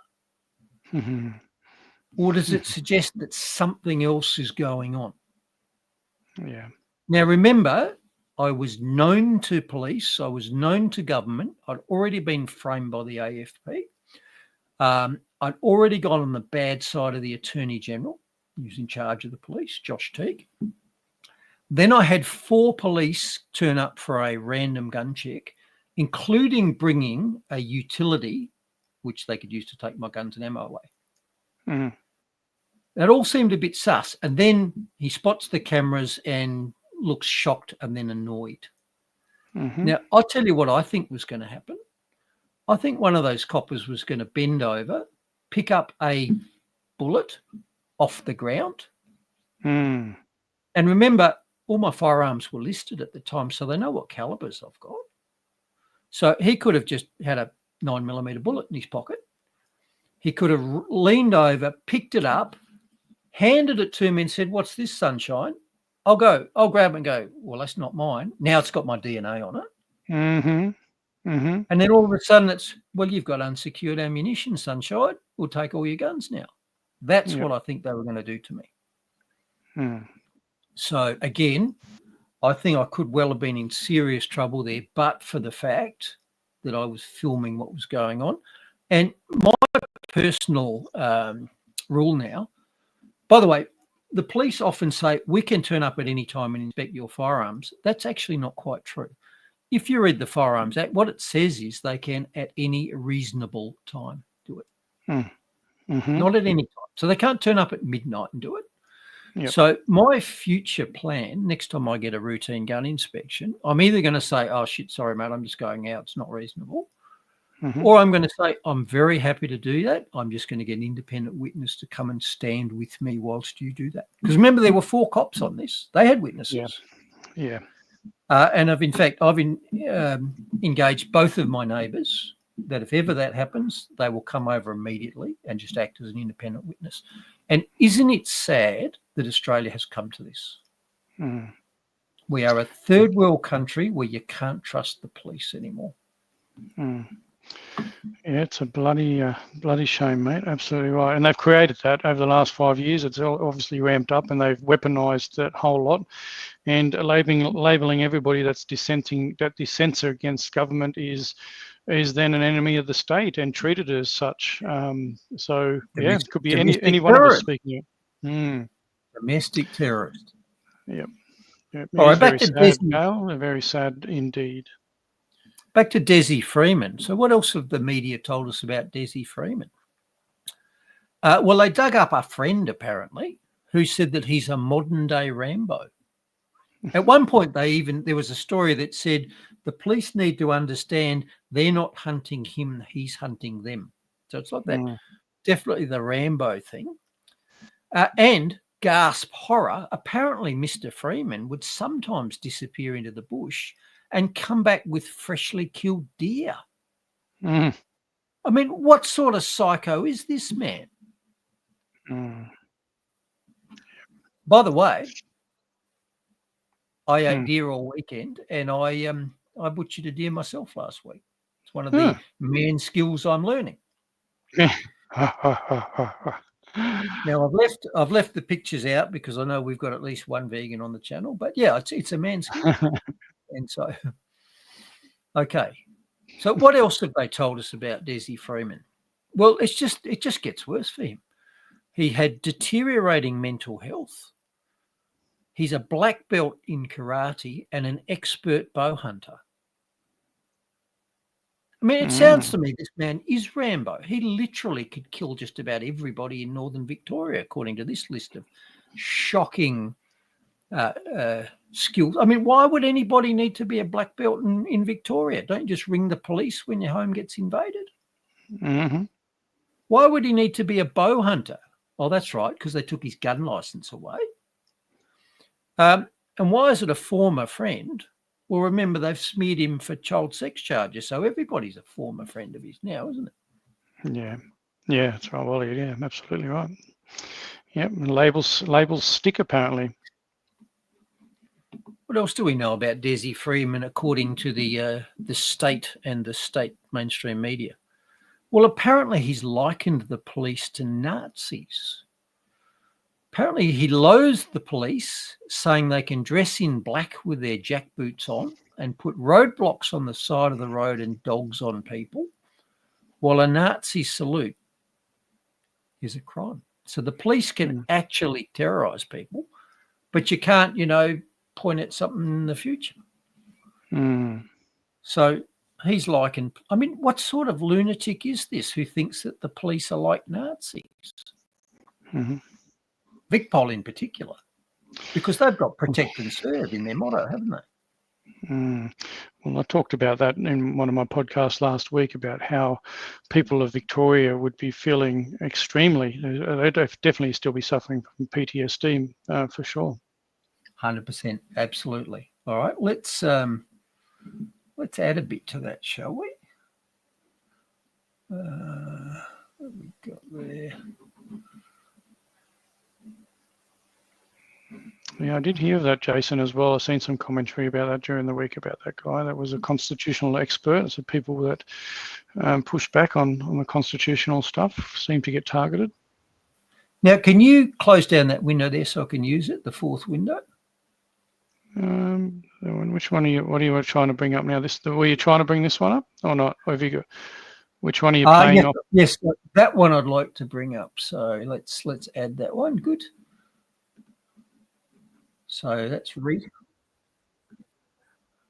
Or does it suggest that something else is going on? Yeah. Now, remember, I was known to police. I was known to government. I'd already been framed by the AFP. I'd already gone on the bad side of the Attorney General, who's in charge of the police, Josh Teague. Then I had 4 police turn up for a random gun check, including bringing a utility, which they could use to take my guns and ammo away. That all seemed a bit sus. And then he spots the cameras and looks shocked and then annoyed. Now, I'll tell you what I think was going to happen. I think one of those coppers was going to bend over, pick up a bullet off the ground. And remember, all my firearms were listed at the time, so they know what calibers I've got. So he could have just had a 9mm bullet in his pocket. He could have leaned over, picked it up, handed it to me and said, what's this, sunshine? I'll grab it and go, well, that's not mine. Now it's got my DNA on it. And then all of a sudden it's, well, you've got unsecured ammunition, sunshine. We'll take all your guns now. That's what I think they were going to do to me. So again, I think I could well have been in serious trouble there, but for the fact that I was filming what was going on. And my personal rule now, by the way, the police often say we can turn up at any time and inspect your firearms. That's actually not quite true. If you read the Firearms Act, what it says is they can at any reasonable time do it. Not at any time. So they can't turn up at midnight and do it. So my future plan, next time I get a routine gun inspection, I'm either going to say, oh, shit, sorry, mate, I'm just going out. It's not reasonable. Or I'm going to say, I'm very happy to do that. I'm just going to get an independent witness to come and stand with me whilst you do that. Because remember, there were 4 cops on this. They had witnesses. And I've engaged both of my neighbours that if ever that happens, they will come over immediately and just act as an independent witness. And isn't it sad that Australia has come to this? We are a third world country where you can't trust the police anymore. Yeah, it's a bloody shame, mate. Absolutely right. And they've created that over the last 5 years. It's obviously ramped up, and they've weaponized that whole lot. And labeling everybody that dissents against government is then an enemy of the state and treated as such. So yeah, it could be any one of us speaking it. Domestic terrorist. Yep. All right, back to Desi. Very sad indeed. Back to Desi Freeman. So what else have the media told us about Desi Freeman? Well, they dug up a friend, apparently, who said that he's a modern-day Rambo. At one point, there was a story that said the police need to understand they're not hunting him, he's hunting them. So it's like that, definitely the Rambo thing. And gasp horror, apparently Mr. Freeman would sometimes disappear into the bush and come back with freshly killed deer. I mean, what sort of psycho is this man? By the way, I ate deer all weekend, and I butchered a deer myself last week. It's one of the man skills I'm learning. Now I've left the pictures out because I know we've got at least one vegan on the channel. But yeah, it's a man skill, and so okay. So what else have they told us about Desi Freeman? Well, it just gets worse for him. He had deteriorating mental health. He's a black belt in karate and an expert bow hunter. I mean, it sounds to me this man is Rambo. He literally could kill just about everybody in northern Victoria, according to this list of shocking skills. I mean, why would anybody need to be a black belt in Victoria? Don't you just ring the police when your home gets invaded? Why would he need to be a bow hunter? Oh, that's right, because they took his gun license away. And why is it a former friend? Well, remember, they've smeared him for child sex charges, so everybody's a former friend of his now, isn't it? Yeah, that's right, Wally. Yeah, absolutely right. Yep, and labels stick apparently. What else do we know about Desi Freeman, according to the state and the state mainstream media? Well, apparently he's likened the police to Nazis. Apparently he loathes the police, saying they can dress in black with their jackboots on and put roadblocks on the side of the road and dogs on people, while a Nazi salute is a crime. So the police can actually terrorise people, but you can't, point at something in the future. So he's likened. I mean, what sort of lunatic is this who thinks that the police are like Nazis? VicPol in particular, because they've got protect and serve in their motto, haven't they? Well, I talked about that in one of my podcasts last week about how people of Victoria would be feeling extremely, they'd definitely still be suffering from PTSD for sure. 100%, absolutely. All right, let's add a bit to that, shall we? What have we got there? Yeah, I did hear of that, Jason, as well. I've seen some commentary about that during the week about that guy that was a constitutional expert. So people that push back on the constitutional stuff seem to get targeted. Now, can you close down that window there so I can use it, the fourth window? Which one are you? What are you trying to bring up now? Were you trying to bring this one up or not? Or have you got? Which one are you playing off? Yes, that one I'd like to bring up. So let's add that one. Good. So that's Rita.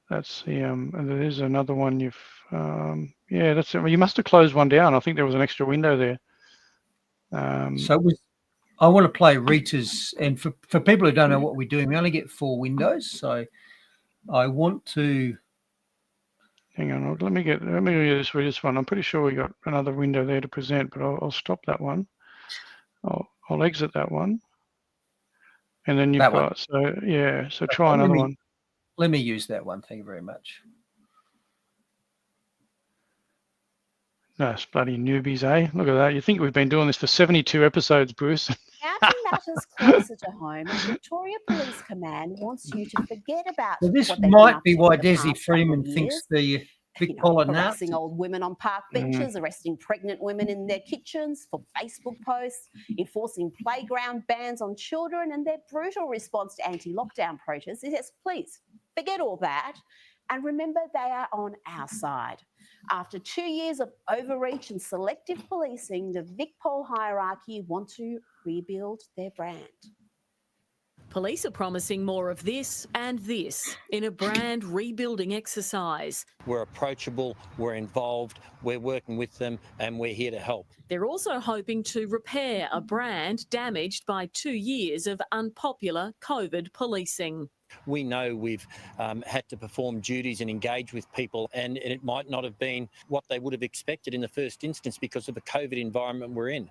That's the there's another one you've yeah, that's it. You must have closed one down. I think there was an extra window there. I want to play Rita's, and for people who don't know what we're doing, we only get 4 windows. So I want to hang on, let me use this one. I'm pretty sure we got another window there to present, but I'll stop that one. I'll exit that one. And then you've got, so yeah, so try another one. Let me use that one. Thank you very much. Nice bloody newbies, eh? Look at that. You think we've been doing this for 72 episodes, Bruce? Now to matters closer to home, Victoria Police Command wants you to forget about. So this might be why Desi Freeman thinks the harassing old women on park benches, arresting pregnant women in their kitchens for Facebook posts, enforcing playground bans on children, and their brutal response to anti-lockdown protests. Yes, please forget all that, and remember they are on our side. After 2 years of overreach and selective policing, the VicPol hierarchy want to rebuild their brand. Police are promising more of this and this in a brand rebuilding exercise. We're approachable, we're involved, we're working with them and we're here to help. They're also hoping to repair a brand damaged by 2 years of unpopular COVID policing. We know we've had to perform duties and engage with people, and it might not have been what they would have expected in the first instance because of the COVID environment we're in.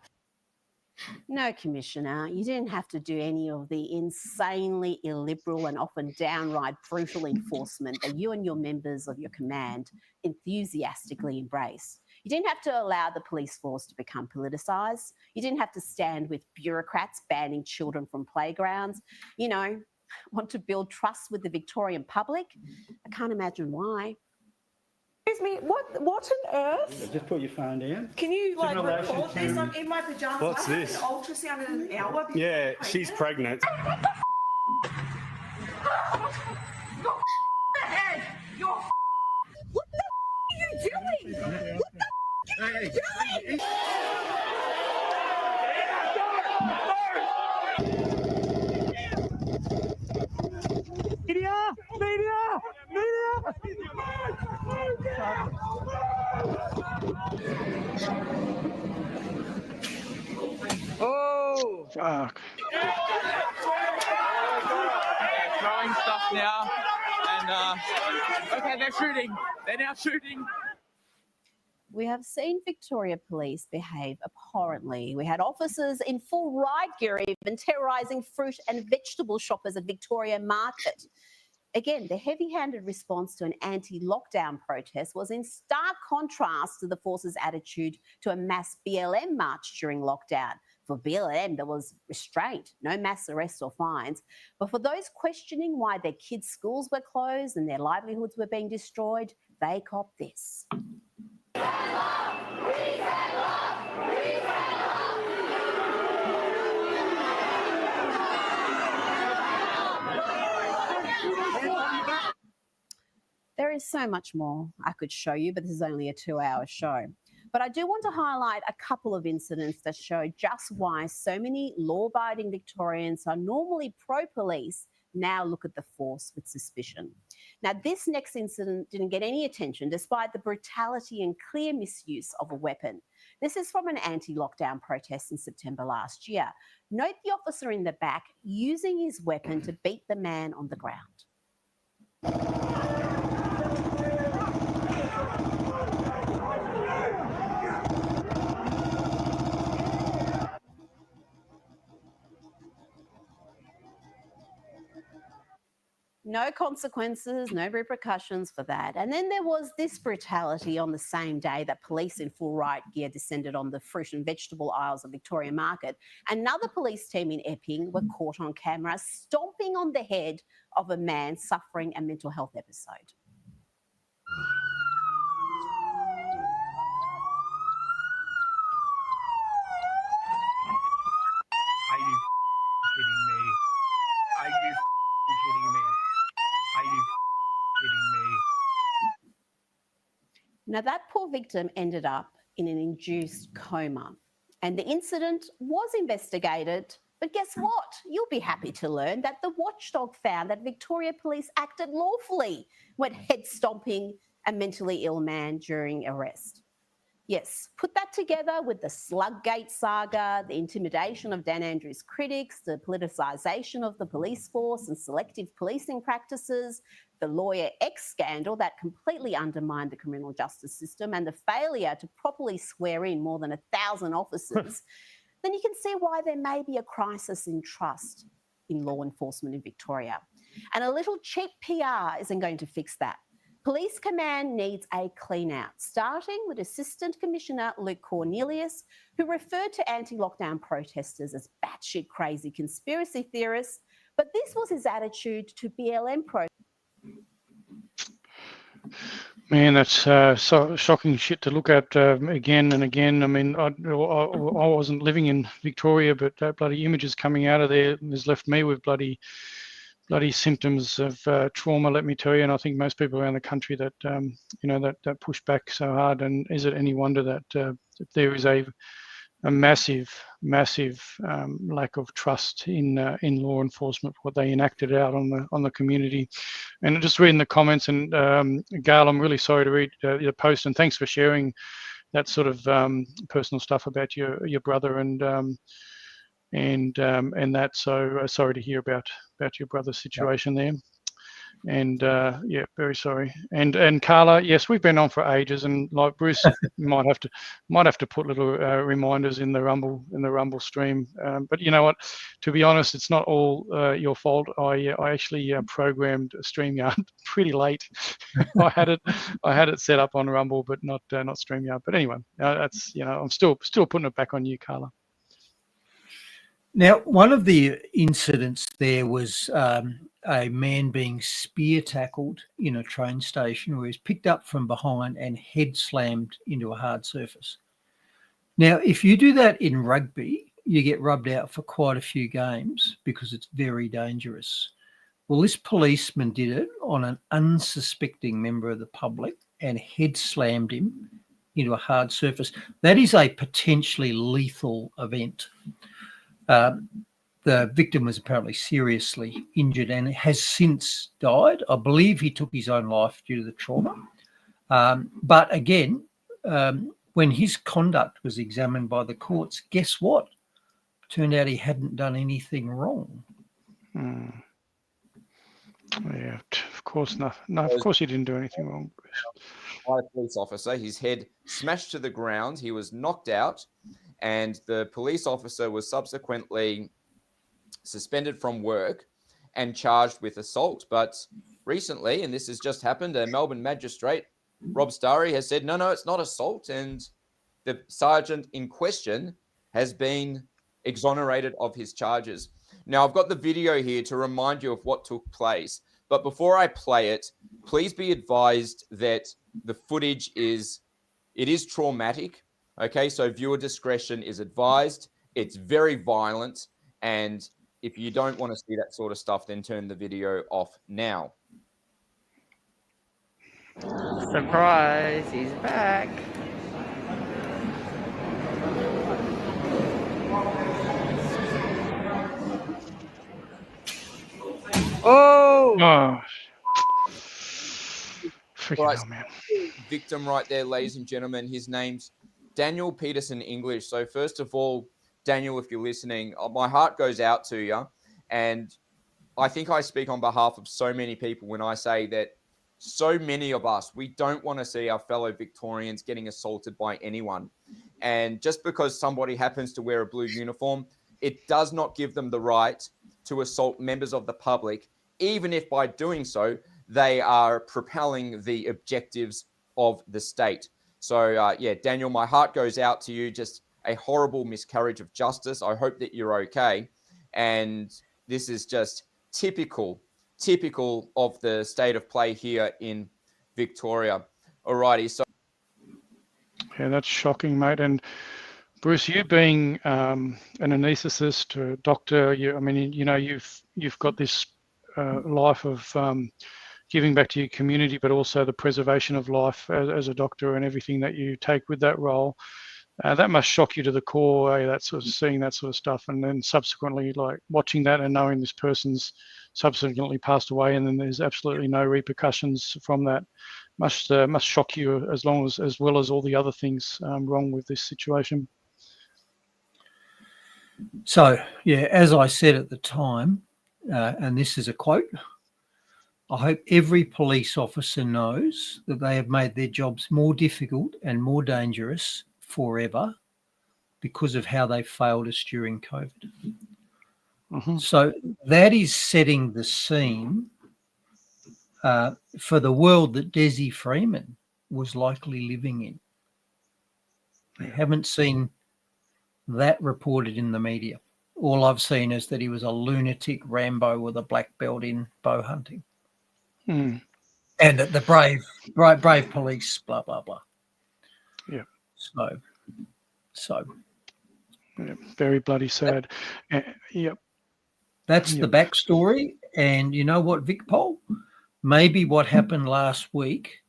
No, Commissioner, you didn't have to do any of the insanely illiberal and often downright brutal enforcement that you and your members of your command enthusiastically embrace. You didn't have to allow the police force to become politicised. You didn't have to stand with bureaucrats banning children from playgrounds. You know, want to build trust with the Victorian public? I can't imagine why. Excuse me, what on earth? Just put your phone down. Can you like in relation record this? to- I'm in my pajamas. What's I had this? an ultrasound in an hour. before Yeah, I she's came. pregnant. What the heck? What the are you doing? What the are you doing? Oh! Fuck. Throwing stuff now, and okay, they're shooting. They're now shooting. We have seen Victoria Police behave abhorrently. We had officers in full riot gear even terrorising fruit and vegetable shoppers at Victoria Market. Again, the heavy-handed response to an anti-lockdown protest was in stark contrast to the force's attitude to a mass BLM march during lockdown. For BLM, there was restraint, no mass arrests or fines. But for those questioning why their kids' schools were closed and their livelihoods were being destroyed, they copped this. There is so much more I could show you, but this is only a 2-hour show. But I do want to highlight a couple of incidents that show just why so many law-abiding Victorians are normally pro-police now look at the force with suspicion. Now, this next incident didn't get any attention despite the brutality and clear misuse of a weapon. This is from an anti-lockdown protest in September last year. Note the officer in the back using his weapon to beat the man on the ground. No consequences, no repercussions for that. And then there was this brutality on the same day that police in full riot gear descended on the fruit and vegetable aisles of Victoria Market. Another police team in Epping were caught on camera stomping on the head of a man suffering a mental health episode. Are you kidding me? Are you kidding me? Are you kidding me? Now, that poor victim ended up in an induced coma, and the incident was investigated. But guess what? You'll be happy to learn that the watchdog found that Victoria Police acted lawfully when head stomping a mentally ill man during arrest. Yes, put that together with the Sluggate saga, the intimidation of Dan Andrews' critics, the politicisation of the police force and selective policing practices, the Lawyer X scandal that completely undermined the criminal justice system, and the failure to properly swear in more than 1,000 officers, then you can see why there may be a crisis in trust in law enforcement in Victoria. And a little cheap PR isn't going to fix that. Police Command needs a clean out, starting with Assistant Commissioner Luke Cornelius, who referred to anti-lockdown protesters as batshit crazy conspiracy theorists, but this was his attitude to BLM protesters. Man, that's so shocking shit to look at again and again. I mean, I wasn't living in Victoria, but that bloody images coming out of there has left me with bloody symptoms of trauma, let me tell you. And I think most people around the country that that push back so hard. And is it any wonder that there is a a massive lack of trust in law enforcement, what they enacted out on the community. And just reading the comments, and Gail, I'm really sorry to read your post, and thanks for sharing that sort of personal stuff about your brother and that. So sorry to hear about your brother's situation there. And yeah, very sorry. And Carla, yes, we've been on for ages, and like Bruce might have to put little reminders in the Rumble stream. But you know what? To be honest, it's not all your fault. I actually programmed StreamYard pretty late. I had it set up on Rumble, but not StreamYard. But anyway, that's, I'm still putting it back on you, Carla. Now, one of the incidents there was a man being spear tackled in a train station, where he was picked up from behind and head slammed into a hard surface. Now, if you do that in rugby, you get rubbed out for quite a few games because it's very dangerous. Well, this policeman did it on an unsuspecting member of the public and head slammed him into a hard surface. That is a potentially lethal event. The victim was apparently seriously injured and has since died. I believe he took his own life due to the trauma. But again, when his conduct was examined by the courts, guess what? Turned out he hadn't done anything wrong. Yeah, of course not. No, of course he didn't do anything wrong. By a police officer, his head smashed to the ground. He was knocked out, and the police officer was subsequently suspended from work and charged with assault. But recently, and this has just happened, a Melbourne magistrate, Rob Starry, has said, no, it's not assault, and the sergeant in question has been exonerated of his charges. Now, I've got the video here to remind you of what took place, but before I play it, please be advised that the footage is traumatic. Okay, so viewer discretion is advised. It's very violent, and if you don't want to see that sort of stuff, then turn the video off now. Surprise, he's back. Oh, freaking Right, hell, man. Victim right there, ladies and gentlemen. His name's Daniel Peterson English. So first of all, Daniel, if you're listening, my heart goes out to you. And I think I speak on behalf of so many people when I say that so many of us, we don't want to see our fellow Victorians getting assaulted by anyone. And just because somebody happens to wear a blue uniform, it does not give them the right to assault members of the public, even if by doing so, they are propelling the objectives of the state. So, yeah, Daniel, my heart goes out to you. Just a horrible miscarriage of justice. I hope that you're okay. And this is just typical of the state of play here in Victoria. Alrighty, so. Yeah, that's shocking, mate. And Bruce, you being an anaesthetist, a doctor, you've got this life of giving back to your community, but also the preservation of life as a doctor and everything that you take with that role. That must shock you to the core, that sort of seeing that sort of stuff, and then subsequently, like watching that and knowing this person's subsequently passed away, and then there's absolutely no repercussions from that. Must shock you as well as all the other things wrong with this situation. So, yeah, as I said at the time, and this is a quote, I hope every police officer knows that they have made their jobs more difficult and more dangerous forever because of how they failed us during COVID. Mm-hmm. So that is setting the scene for the world that Desi Freeman was likely living in. I haven't seen that reported in the media. All I've seen is that he was a lunatic Rambo with a black belt in bow hunting. Mm. And that the brave police, blah, blah, blah. Yeah. So. Yeah, very bloody sad. Yep. That's the backstory. And you know what, Vic Pol? Maybe what happened last week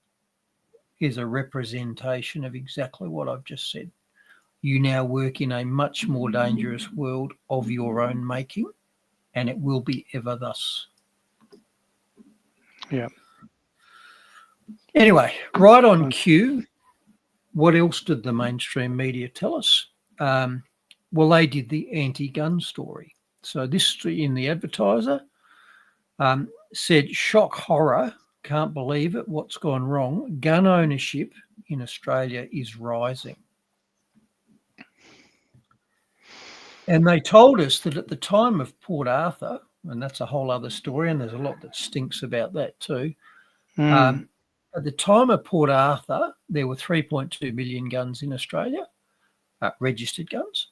is a representation of exactly what I've just said. you now work in a much more dangerous world of your own making, and it will be ever thus. Yeah. Anyway, right on cue, what else did the mainstream media tell us? Well, they did the anti-gun story. So this in the Advertiser said, shock horror, can't believe it, what's gone wrong? Gun ownership in Australia is rising. And they told us that at the time of Port Arthur, and that's a whole other story, and there's a lot that stinks about that too. At the time of Port Arthur, there were 3.2 million guns in Australia, registered guns,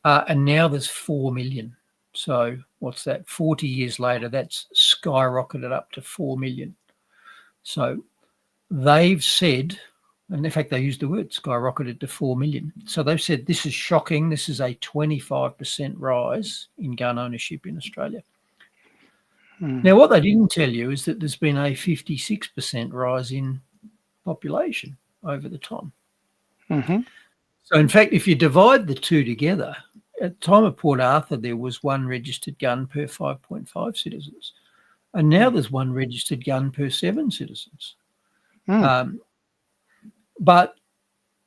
and now there's 4 million. So what's that? 40 years later, that's skyrocketed up to 4 million. So they've said, and in fact, they used the word skyrocketed to 4 million. So they've said this is shocking. This is a 25% rise in gun ownership in Australia. Now, what they didn't tell you is that there's been a 56% rise in population over the time. So, in fact, if you divide the two together, at the time of Port Arthur, there was one registered gun per 5.5 citizens. And now there's one registered gun per 7 citizens. But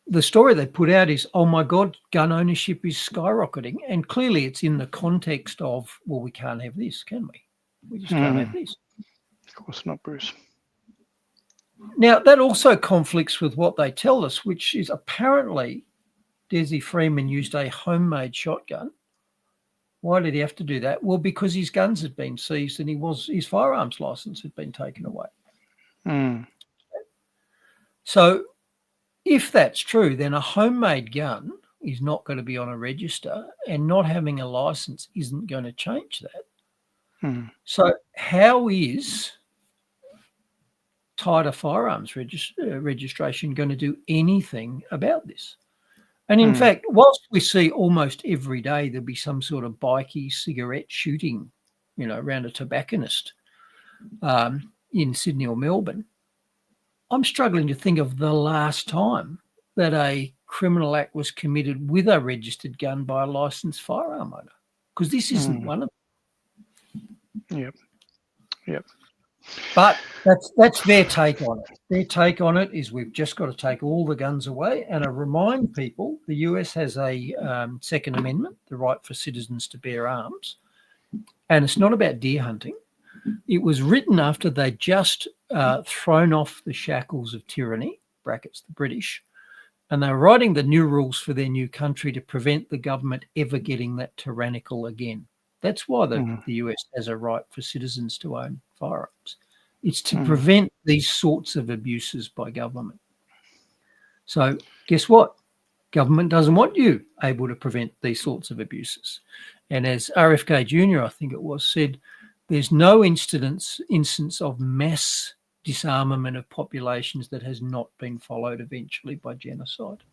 the story they put out is, oh, my God, gun ownership is skyrocketing. And clearly it's in the context of, well, we can't have this, can we? We just can't have this. Of course not, Bruce. Now, that also conflicts with what they tell us, which is apparently Desi Freeman used a homemade shotgun. Why did he have to do that? Well, because his guns had been seized and his firearms license had been taken away. So if that's true, then a homemade gun is not going to be on a register, and not having a license isn't going to change that. So how is tighter firearms registration going to do anything about this? And in fact, whilst we see almost every day there'll be some sort of bikie cigarette shooting, around a tobacconist in Sydney or Melbourne, I'm struggling to think of the last time that a criminal act was committed with a registered gun by a licensed firearm owner, because this isn't one of them. Yep. But that's their take on it. Their take on it is we've just got to take all the guns away. And I remind people, the US has a Second Amendment, the right for citizens to bear arms. And it's not about deer hunting. It was written after they'd just thrown off the shackles of tyranny, brackets the British, and they were writing the new rules for their new country to prevent the government ever getting that tyrannical again. That's why the US has a right for citizens to own firearms. It's to prevent these sorts of abuses by government. So guess what? Government doesn't want you able to prevent these sorts of abuses. And as RFK Jr., I think it was, said, there's no instance of mass disarmament of populations that has not been followed eventually by genocide.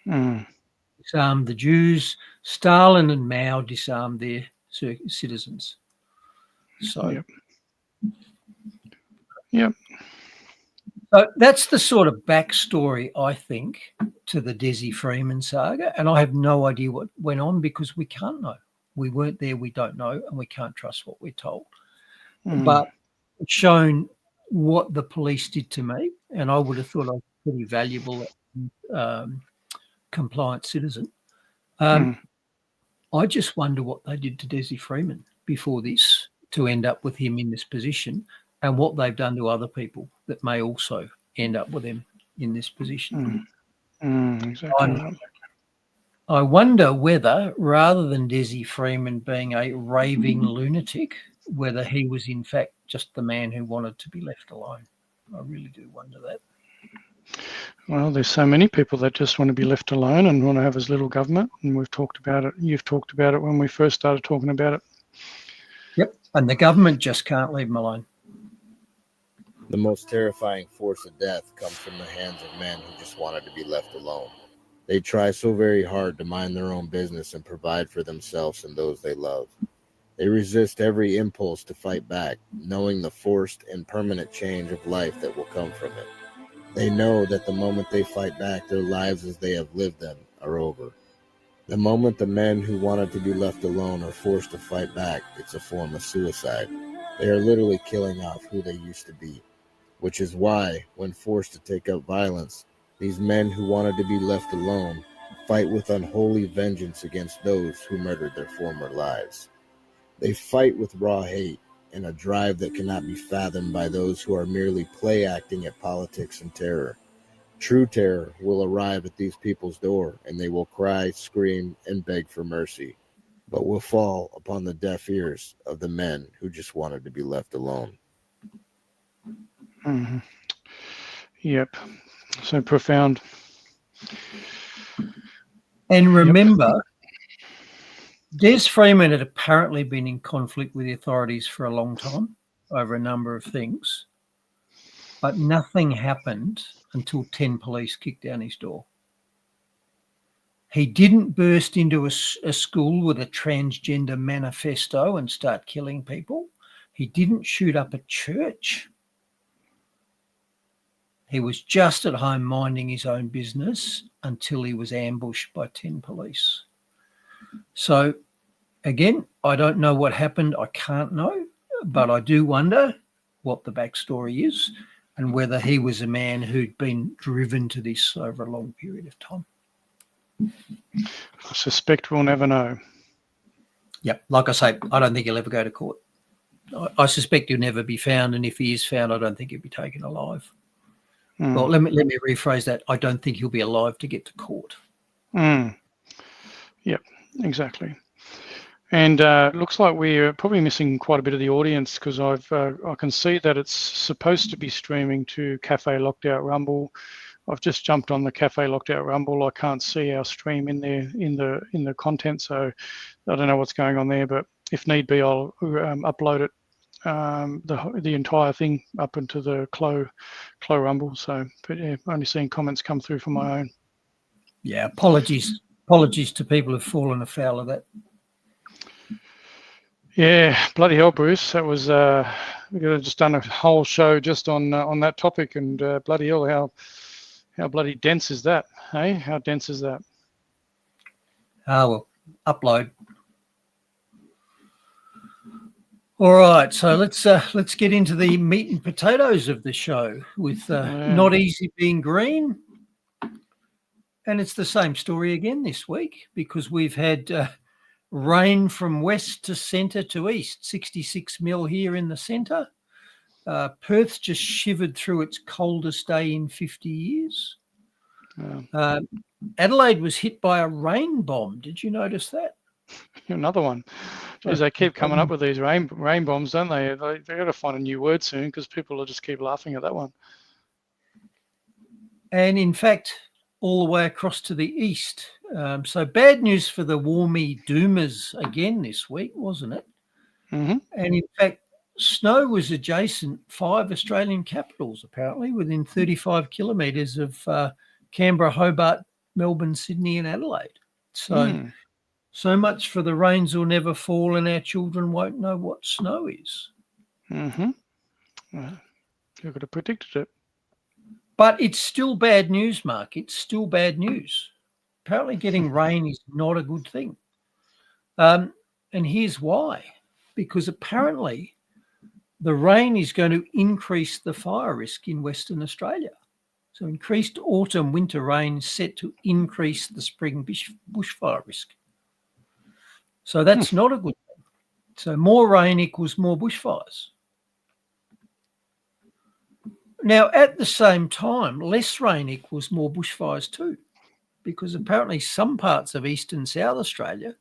Disarmed the Jews. Stalin and Mao disarmed their citizens. So, Yep. So that's the sort of backstory, I think, to the Desi Freeman saga. And I have no idea what went on because we can't know. We weren't there, we don't know, and we can't trust what we're told. But it's shown what the police did to me, and I would have thought I was a pretty valuable compliant citizen. I just wonder what they did to Desi Freeman before this to end up with him in this position, and what they've done to other people that may also end up with him in this position. Exactly. I wonder whether, rather than Desi Freeman being a raving lunatic, whether he was in fact just the man who wanted to be left alone. I really do wonder that. Well, there's so many people that just want to be left alone and want to have as little government, and we've talked about it. You've talked about it when we first started talking about it. Yep, and the government just can't leave them alone. The most terrifying force of death comes from the hands of men who just wanted to be left alone. They try so very hard to mind their own business and provide for themselves and those they love. They resist every impulse to fight back, knowing the forced and permanent change of life that will come from it. They know that the moment they fight back, their lives as they have lived them are over. The moment the men who wanted to be left alone are forced to fight back, it's a form of suicide. They are literally killing off who they used to be, which is why, when forced to take up violence, these men who wanted to be left alone fight with unholy vengeance against those who murdered their former lives. They fight with raw hate and a drive that cannot be fathomed by those who are merely play acting at politics and terror. True terror will arrive at these people's door, and they will cry, scream, and beg for mercy, but will fall upon the deaf ears of the men who just wanted to be left alone. Mm-hmm. Yep. So profound. And remember, Des Freeman had apparently been in conflict with the authorities for a long time over a number of things, but nothing happened until 10 police kicked down his door. He didn't burst into a school with a transgender manifesto and start killing people. He didn't shoot up a church. He was just at home minding his own business until he was ambushed by 10 police. So, again, I don't know what happened. I can't know, but I do wonder what the backstory is and whether he was a man who'd been driven to this over a long period of time. I suspect we'll never know. Yep. Like I say, I don't think he'll ever go to court. I suspect he'll never be found, and if he is found, I don't think he'll be taken alive. Well, let me rephrase that. I don't think he'll be alive to get to court. Yep, exactly. And looks like we're probably missing quite a bit of the audience because I can see that it's supposed to be streaming to Cafe Locked-Out Rumble. I've just jumped on the Cafe Locked-Out Rumble. I can't see our stream in there in the content, so I don't know what's going on there. But if need be, I'll upload it, the entire thing up into the Clo Rumble. So, but yeah, only seeing comments come through from my own. Yeah, apologies to people who've fallen afoul of that. Yeah, bloody hell, Bruce. That was we could have just done a whole show just on that topic, and bloody hell, how bloody dense is that? Hey, how dense is that? Well, upload. All right, so let's get into the meat and potatoes of the show with Not Easy Being Green, and it's the same story again this week because we've had rain from west to centre to east, 66 mil here in the centre. Perth's just shivered through its coldest day in 50 years. Adelaide was hit by a rain bomb. Did you notice that? Another one. Jeez, they keep coming up with these rain bombs, don't they? They got to find a new word soon because people will just keep laughing at that one. And in fact, all the way across to the east. So bad news for the warmy doomers again this week, wasn't it? Mm-hmm. And in fact, snow was adjacent 5 Australian capitals, apparently, within 35 kilometres of Canberra, Hobart, Melbourne, Sydney and Adelaide. So much for the rains will never fall and our children won't know what snow is. Mm-hmm. Well, you could have predicted it. But it's still bad news, Mark. It's still bad news. Apparently getting rain is not a good thing. And here's why. Because apparently the rain is going to increase the fire risk in Western Australia. So increased autumn winter rain is set to increase the spring bushfire risk. So that's not a good thing. So more rain equals more bushfires. Now, at the same time, less rain equals more bushfires too, because apparently some parts of East and South Australia,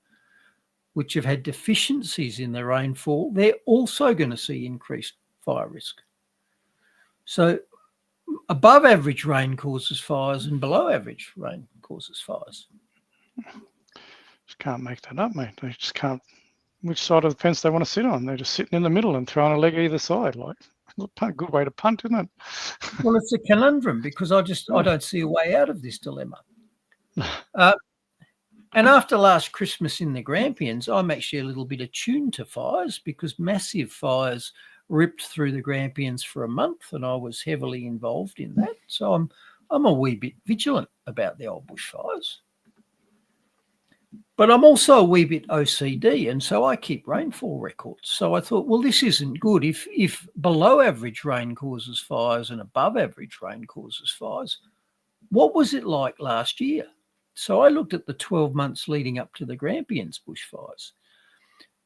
which have had deficiencies in the rainfall, they're also going to see increased fire risk. So above average rain causes fires and below average rain causes fires. Just can't make that up, mate. They just can't. Which side of the fence they want to sit on? They're just sitting in the middle and throwing a leg either side. Like, a good way to punt, isn't it? Well, it's a conundrum because I don't see a way out of this dilemma. And after last Christmas in the Grampians, I'm actually a little bit attuned to fires because massive fires ripped through the Grampians for a month, and I was heavily involved in that. So I'm a wee bit vigilant about the old bushfires. But I'm also a wee bit OCD, and so I keep rainfall records. So I thought, well, this isn't good. If below average rain causes fires and above average rain causes fires, what was it like last year? So I looked at the 12 months leading up to the Grampians bushfires.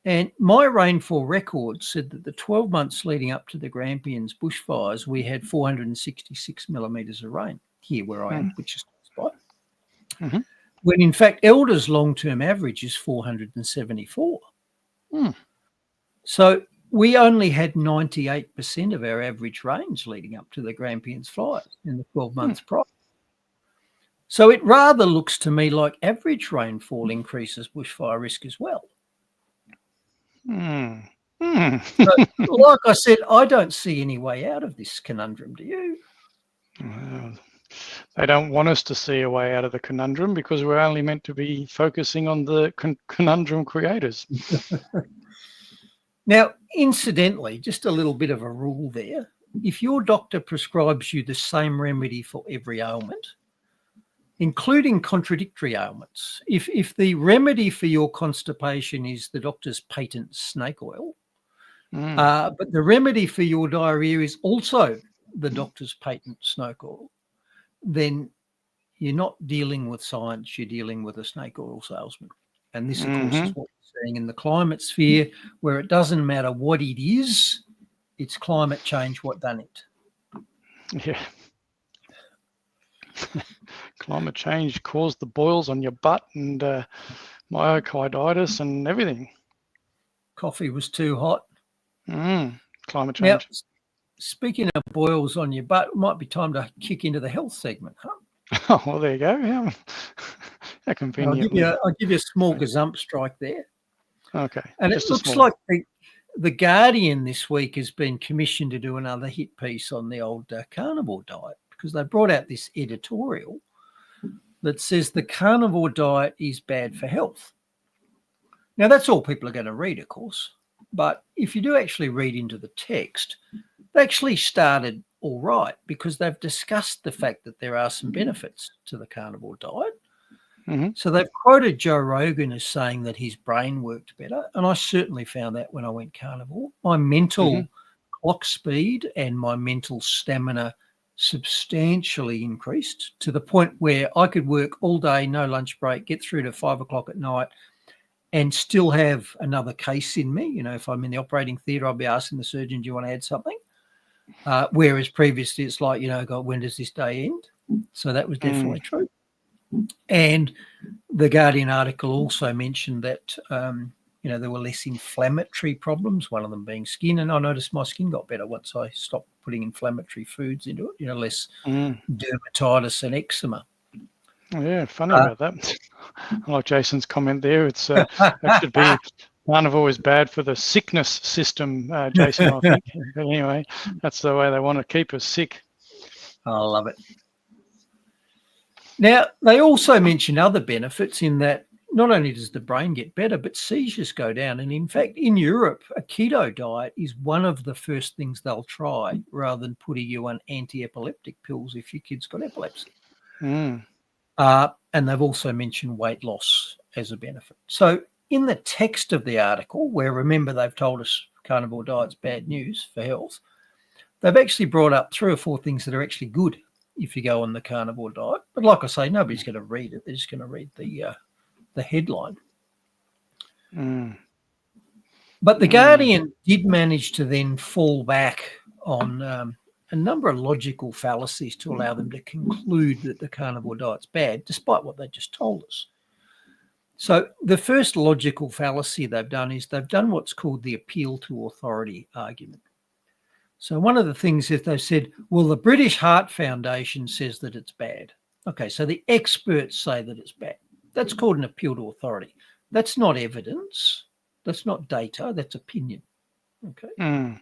And my rainfall record said that the 12 months leading up to the Grampians bushfires, we had 466 millimetres of rain here where I am, which is close by. Mm-hmm. When in fact Elder's long-term average is 474. So we only had 98% of our average rains leading up to the Grampians fires in the 12 months prior. So it rather looks to me like average rainfall increases bushfire risk as well. So, like I said, I don't see any way out of this conundrum, do you? Well, they don't want us to see a way out of the conundrum because we're only meant to be focusing on the conundrum creators. Now, incidentally, just a little bit of a rule there. If your doctor prescribes you the same remedy for every ailment, including contradictory ailments, if the remedy for your constipation is the doctor's patent snake oil, but the remedy for your diarrhea is also the doctor's patent snake oil, then you're not dealing with science, you're dealing with a snake oil salesman. And this, of course, is what we're seeing in the climate sphere, where it doesn't matter what it is, it's climate change what done it. Yeah. Climate change caused the boils on your butt and myocarditis and everything. Coffee was too hot. Climate change. Now, speaking of boils on your butt, it might be time to kick into the health segment, huh? Oh, well, there you go. Yeah. How convenient. I'll give you a small gazump strike there. Okay. And it looks like the Guardian this week has been commissioned to do another hit piece on the old carnivore diet, because they brought out this editorial that says the carnivore diet is bad for health. Now, that's all people are going to read, of course. But if you do actually read into the text, they actually started all right because they've discussed the fact that there are some benefits to the carnivore diet. So they've quoted Joe Rogan as saying that his brain worked better. And I certainly found that when I went carnivore. My mental clock speed and my mental stamina substantially increased to the point where I could work all day, no lunch break, get through to 5 o'clock at night and still have another case in me. You know, if I'm in the operating theatre, I'll be asking the surgeon, do you want to add something? Whereas previously it's like, you know, God, when does this day end? So that was definitely true. And the Guardian article also mentioned that, you know, there were less inflammatory problems, one of them being skin. And I noticed my skin got better once I stopped putting inflammatory foods into it, you know, less dermatitis and eczema. Yeah, funny about that. I like Jason's comment there. It's that should be carnivore is bad for the sickness system, Jason, I think. But anyway, that's the way they want to keep us sick. I love it. Now, they also mention other benefits in that not only does the brain get better, but seizures go down. And in fact, in Europe, a keto diet is one of the first things they'll try rather than putting you on anti-epileptic pills if your kid's got epilepsy. And they've also mentioned weight loss as a benefit. So in the text of the article, where remember they've told us carnivore diet's bad news for health, they've actually brought up 3 or 4 things that are actually good if you go on the carnivore diet. But like I say, nobody's going to read it. They're just going to read the headline. But the Guardian did manage to then fall back on a number of logical fallacies to allow them to conclude that the carnivore diet's bad, despite what they just told us. So the first logical fallacy they've done is they've done what's called the appeal to authority argument. So one of the things is they've said, well, the British Heart Foundation says that it's bad. Okay, so the experts say that it's bad. That's called an appeal to authority. That's not evidence. That's not data. That's opinion. Okay.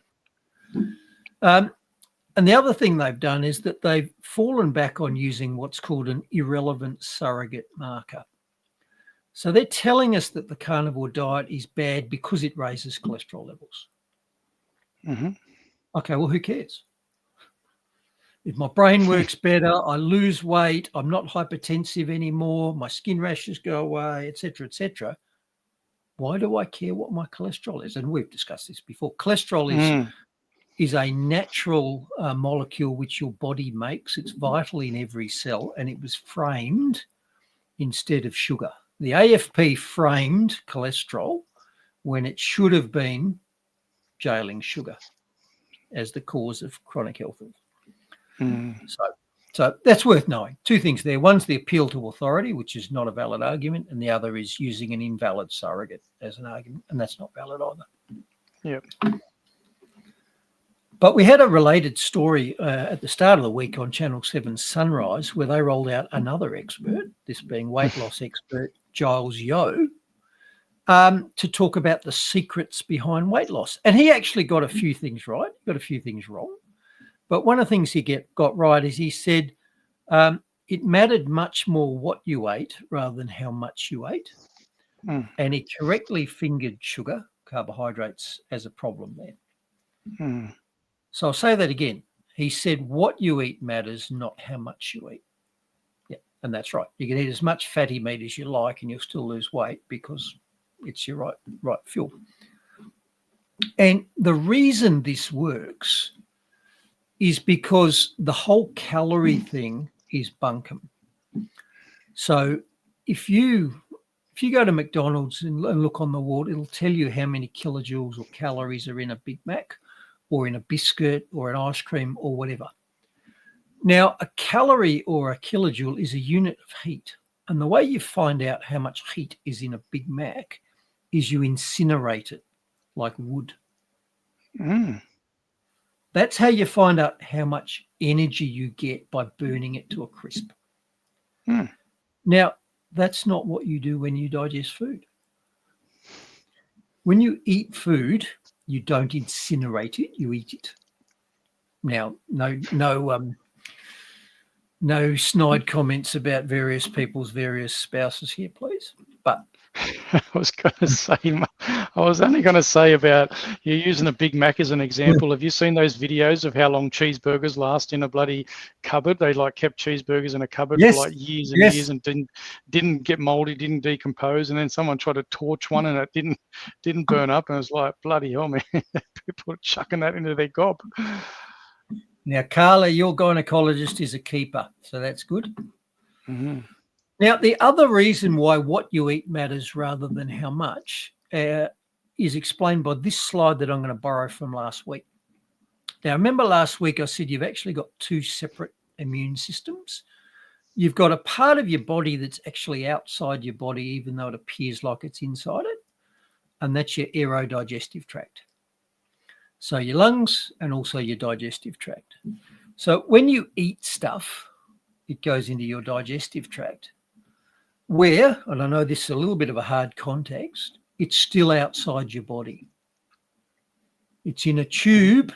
And the other thing they've done is that they've fallen back on using what's called an irrelevant surrogate marker. So they're telling us that the carnivore diet is bad because it raises cholesterol levels. Okay, well, who cares? if my brain works better, I lose weight, I'm not hypertensive anymore, my skin rashes go away, etc., etc. Why do I care what my cholesterol is? And we've discussed this before. Cholesterol is a natural molecule which your body makes. It's vital in every cell, and it was framed instead of sugar. The AFP framed cholesterol when it should have been jailing sugar as the cause of chronic health. So that's worth knowing. Two things there. One's the appeal to authority, which is not a valid argument, and the other is using an invalid surrogate as an argument, and that's not valid either. Yep. But we had a related story at the start of the week on Channel 7's Sunrise, where they rolled out another expert, this being weight loss expert Giles Yeo, to talk about the secrets behind weight loss. And he actually got a few things right, got a few things wrong. But one of the things he got right is he said it mattered much more what you ate rather than how much you ate. And he correctly fingered sugar, carbohydrates, as a problem there. So I'll say that again. He said what you eat matters, not how much you eat. Yeah, and that's right. You can eat as much fatty meat as you like and you'll still lose weight because it's your right fuel. And the reason this works is because the whole calorie thing is bunkum. So if you go to McDonald's and look on the wall, it'll tell you how many kilojoules or calories are in a Big Mac or in a biscuit or an ice cream or whatever. Now, a calorie or a kilojoule is a unit of heat. And the way you find out how much heat is in a Big Mac is you incinerate it like wood. That's how you find out how much energy you get by burning it to a crisp. Now, that's not what you do when you digest food. When you eat food, you don't incinerate it, you eat it. Now, no snide comments about various people's various spouses here, please. But I was only going to say about you're using a Big Mac as an example. Have you seen those videos of how long cheeseburgers last in a bloody cupboard? They kept cheeseburgers in a cupboard for like years and years and didn't get moldy, didn't decompose, and then someone tried to torch one and it didn't burn up, and it was like, bloody hell, man! People are chucking that into their gob. Now, Carla, your gynecologist is a keeper, so that's good. Now, the other reason why what you eat matters rather than how much is explained by this slide that I'm going to borrow from last week. Now, remember last week I said you've actually got two separate immune systems. You've got a part of your body that's actually outside your body, even though it appears like it's inside it, and that's your aerodigestive tract. So your lungs and also your digestive tract. So when you eat stuff, it goes into your digestive tract, where, and I know this is a little bit of a hard context, it's still outside your body. It's in a tube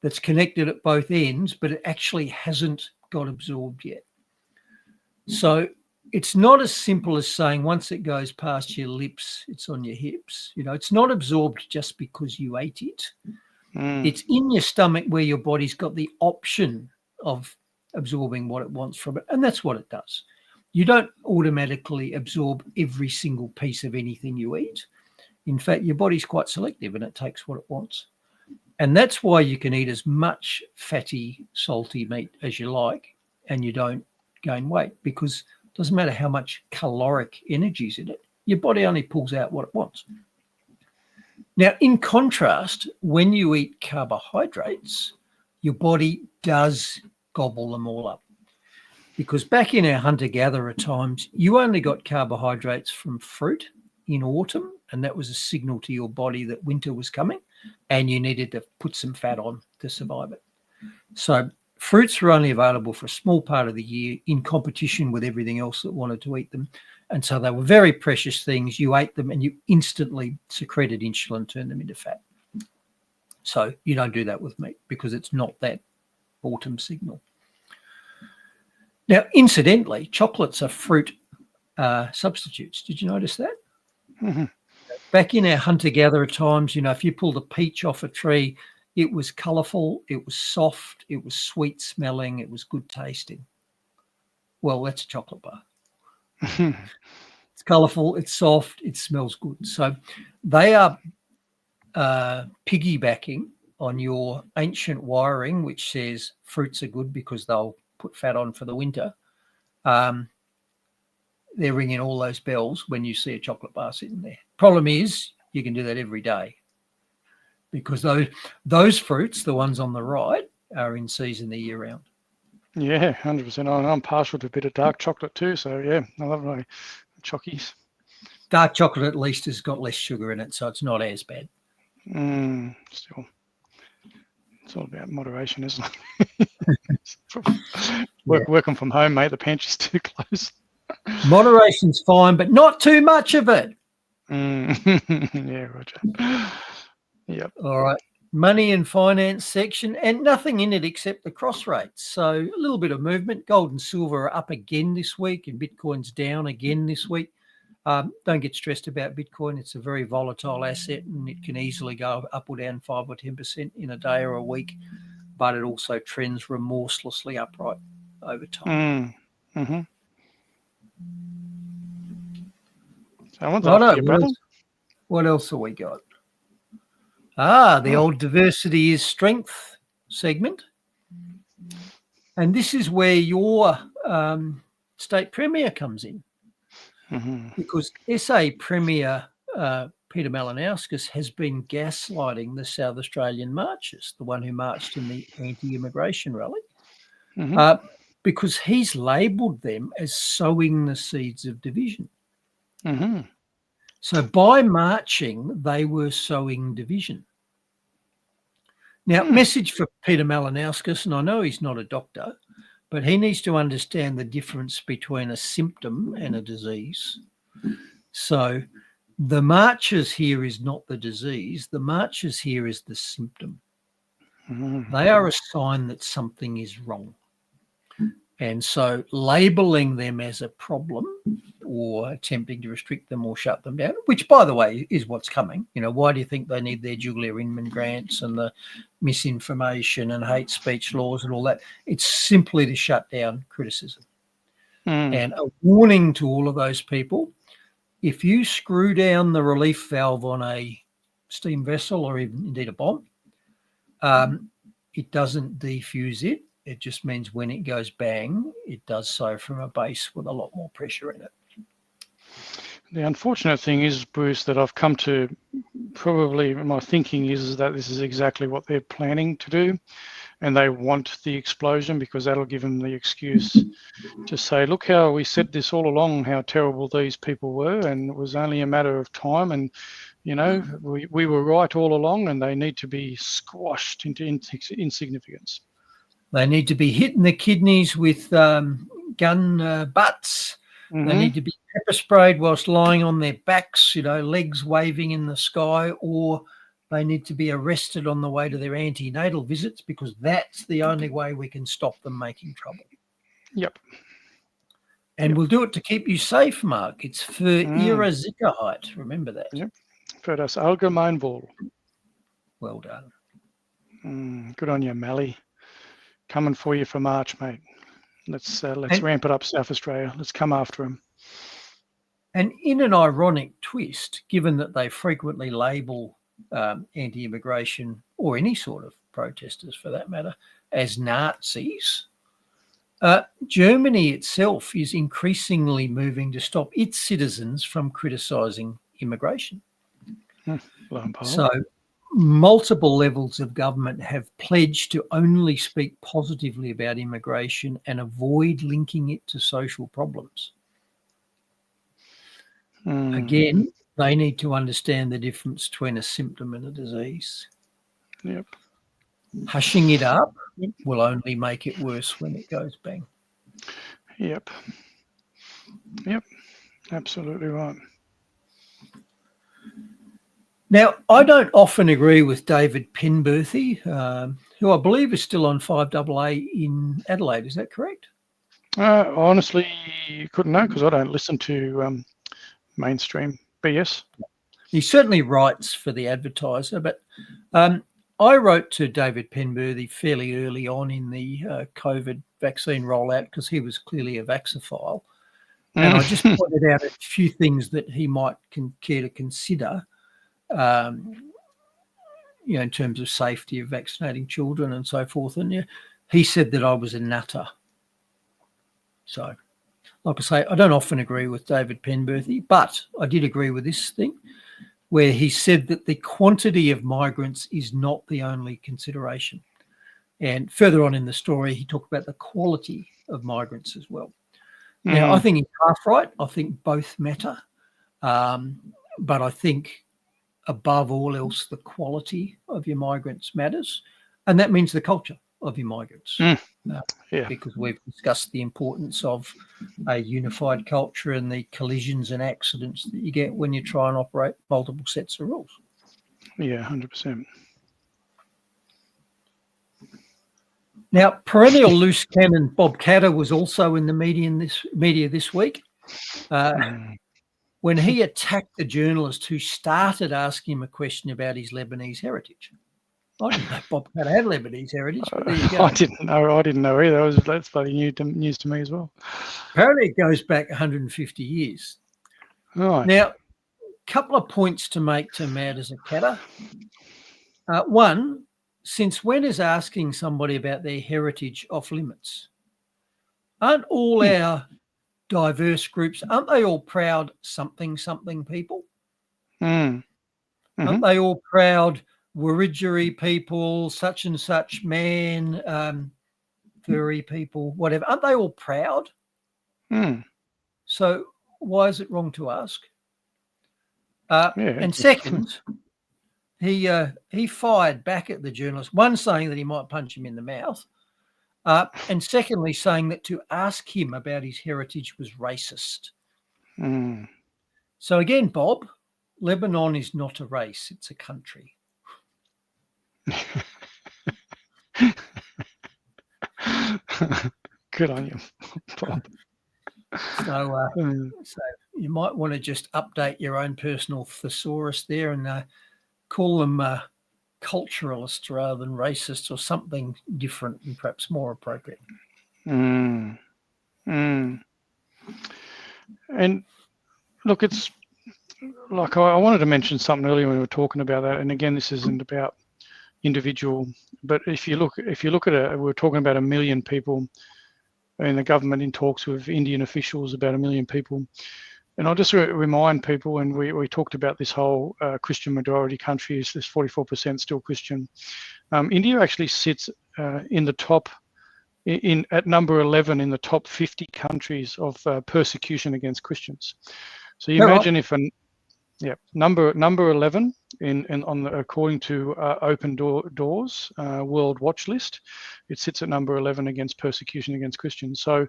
that's connected at both ends, but it actually hasn't got absorbed yet. So it's not as simple as saying once it goes past your lips, it's on your hips. You know, it's not absorbed just because you ate it. It's in your stomach where your body's got the option of absorbing what it wants from it, and that's what it does. You don't automatically absorb every single piece of anything you eat. In fact, your body's quite selective and it takes what it wants. And that's why you can eat as much fatty, salty meat as you like and you don't gain weight, because it doesn't matter how much caloric energy is in it. Your body only pulls out what it wants. Now, in contrast, when you eat carbohydrates, your body does gobble them all up. Because back in our hunter-gatherer times, you only got carbohydrates from fruit in autumn, and that was a signal to your body that winter was coming and you needed to put some fat on to survive it. So fruits were only available for a small part of the year in competition with everything else that wanted to eat them. And so they were very precious things. You ate them and you instantly secreted insulin, turned them into fat. So you don't do that with meat because it's not that autumn signal. Now, incidentally, chocolates are fruit substitutes. Did you notice that? Back in our hunter-gatherer times, you know, if you pulled a peach off a tree, It was colourful, it was soft, it was sweet smelling, it was good tasting. Well, that's a chocolate bar. It's colourful, it's soft, it smells good. So they are piggybacking on your ancient wiring, which says fruits are good because they'll put fat on for the winter. They're ringing all those bells when you see a chocolate bar sitting there. Problem is, you can do that every day because those fruits, the ones on the right, are in season the year round. Yeah, 100%. I'm partial to a bit of dark chocolate too. So yeah, I love my chockies. Dark chocolate at least has got less sugar in it, so it's not as bad. Still, it's all about moderation, isn't it? Working from home, mate. The pantry's too close. Moderation's fine, but not too much of it. Yeah, Roger. Yep. All right. Money and finance section, and nothing in it except the cross rates. So a little bit of movement. Gold and silver are up again this week, and Bitcoin's down again this week. Don't get stressed about Bitcoin. It's a very volatile asset, and it can easily go up or down 5 or 10% in a day or a week, but it also trends remorselessly upright over time. Mm-hmm. Someone's after you, brother. What else have we got? The old diversity is strength segment. And this is where your state premier comes in. Because SA Premier Peter Malinauskas has been gaslighting the South Australian marchers, the one who marched in the anti-immigration rally, because he's labelled them as sowing the seeds of division. So by marching, they were sowing division. Now, message for Peter Malinauskas, and I know he's not a doctor, but he needs to understand the difference between a symptom and a disease. So the marchers here is not the disease. The marchers here is the symptom. They are a sign that something is wrong. And so labelling them as a problem or attempting to restrict them or shut them down, which, by the way, is what's coming. You know, why do you think they need their Julia Inman grants and the misinformation and hate speech laws and all that? It's simply to shut down criticism. And a warning to all of those people, if you screw down the relief valve on a steam vessel or even indeed a bomb, it doesn't defuse it. It just means when it goes bang, it does so from a base with a lot more pressure in it. The unfortunate thing is, Bruce, that I've come to probably my thinking is that this is exactly what they're planning to do. And they want the explosion because that'll give them the excuse to say, look how we said this all along, how terrible these people were. And it was only a matter of time. And, you know, we were right all along and they need to be squashed into insignificance. They need to be hit in the kidneys with gun butts. They need to be pepper sprayed whilst lying on their backs, you know, legs waving in the sky, or they need to be arrested on the way to their antenatal visits because that's the only way we can stop them making trouble. Yep. And we'll do it to keep you safe, Mark. It's für ihre Sicherheit. Remember that. Yep. Für das Allgemeinwohl. Well done. Good on you, Mally. Coming for you for March, mate. Let's ramp it up, South Australia. Let's come after them. And in an ironic twist, given that they frequently label anti-immigration or any sort of protesters for that matter as Nazis, Germany itself is increasingly moving to stop its citizens from criticising immigration. So multiple levels of government have pledged to only speak positively about immigration and avoid linking it to social problems. Again, they need to understand the difference between a symptom and a disease. Yep. Hushing it up will only make it worse when it goes bang. Yep. Yep. Absolutely right. Now, I don't often agree with David Penberthy, who I believe is still on 5AA in Adelaide. Is that correct? Honestly, couldn't know because I don't listen to mainstream BS. He certainly writes for the Advertiser, but I wrote to David Penberthy fairly early on in the COVID vaccine rollout because he was clearly a vaxophile. And I just pointed out a few things that he might care to consider, in terms of safety of vaccinating children and so forth. And he said that I was a nutter. So, like I say, I don't often agree with David Penberthy, but I did agree with this thing where he said that the quantity of migrants is not the only consideration. And further on in the story, he talked about the quality of migrants as well. Now, I think he's half right. I think both matter. But I think above all else, the quality of your migrants matters. And that means the culture of your migrants. Because we've discussed the importance of a unified culture and the collisions and accidents that you get when you try and operate multiple sets of rules. Yeah, 100%. Now, perennial loose cannon Bob Catter was also in the media this week when he attacked the journalist who started asking him a question about his Lebanese heritage. I didn't know Bob Catter had Lebanese heritage, but there you go. I didn't know either. That's bloody news to me as well. Apparently, it goes back 150 years. Right. Now, a couple of points to make to Mad as a Catter. One, since when is asking somebody about their heritage off limits? Aren't all our diverse groups, aren't they all proud something people? Aren't they all proud Wiradjuri people, such and such man, furry people, whatever? Aren't they all proud? So why is it wrong to ask? And second, he fired back at the journalist, one saying that he might punch him in the mouth, and secondly saying that to ask him about his heritage was racist. So again, Bob, Lebanon is not a race, it's a country. Good on you, Bob. So you might want to just update your own personal thesaurus there and call them culturalists rather than racists or something different and perhaps more appropriate. And look, it's like I wanted to mention something earlier when we were talking about that. And again, this isn't about individual, but if you look at it, we're talking about 1 million people, and the government in talks with Indian officials about 1 million people. And I'll just remind people, and we talked about this whole Christian majority country, is this 44% still Christian. India actually sits in the top, at number 11 in the top 50 countries of persecution against Christians. So you imagine if number 11 according to Open Doors World Watch List, it sits at number 11 against persecution against Christians. So,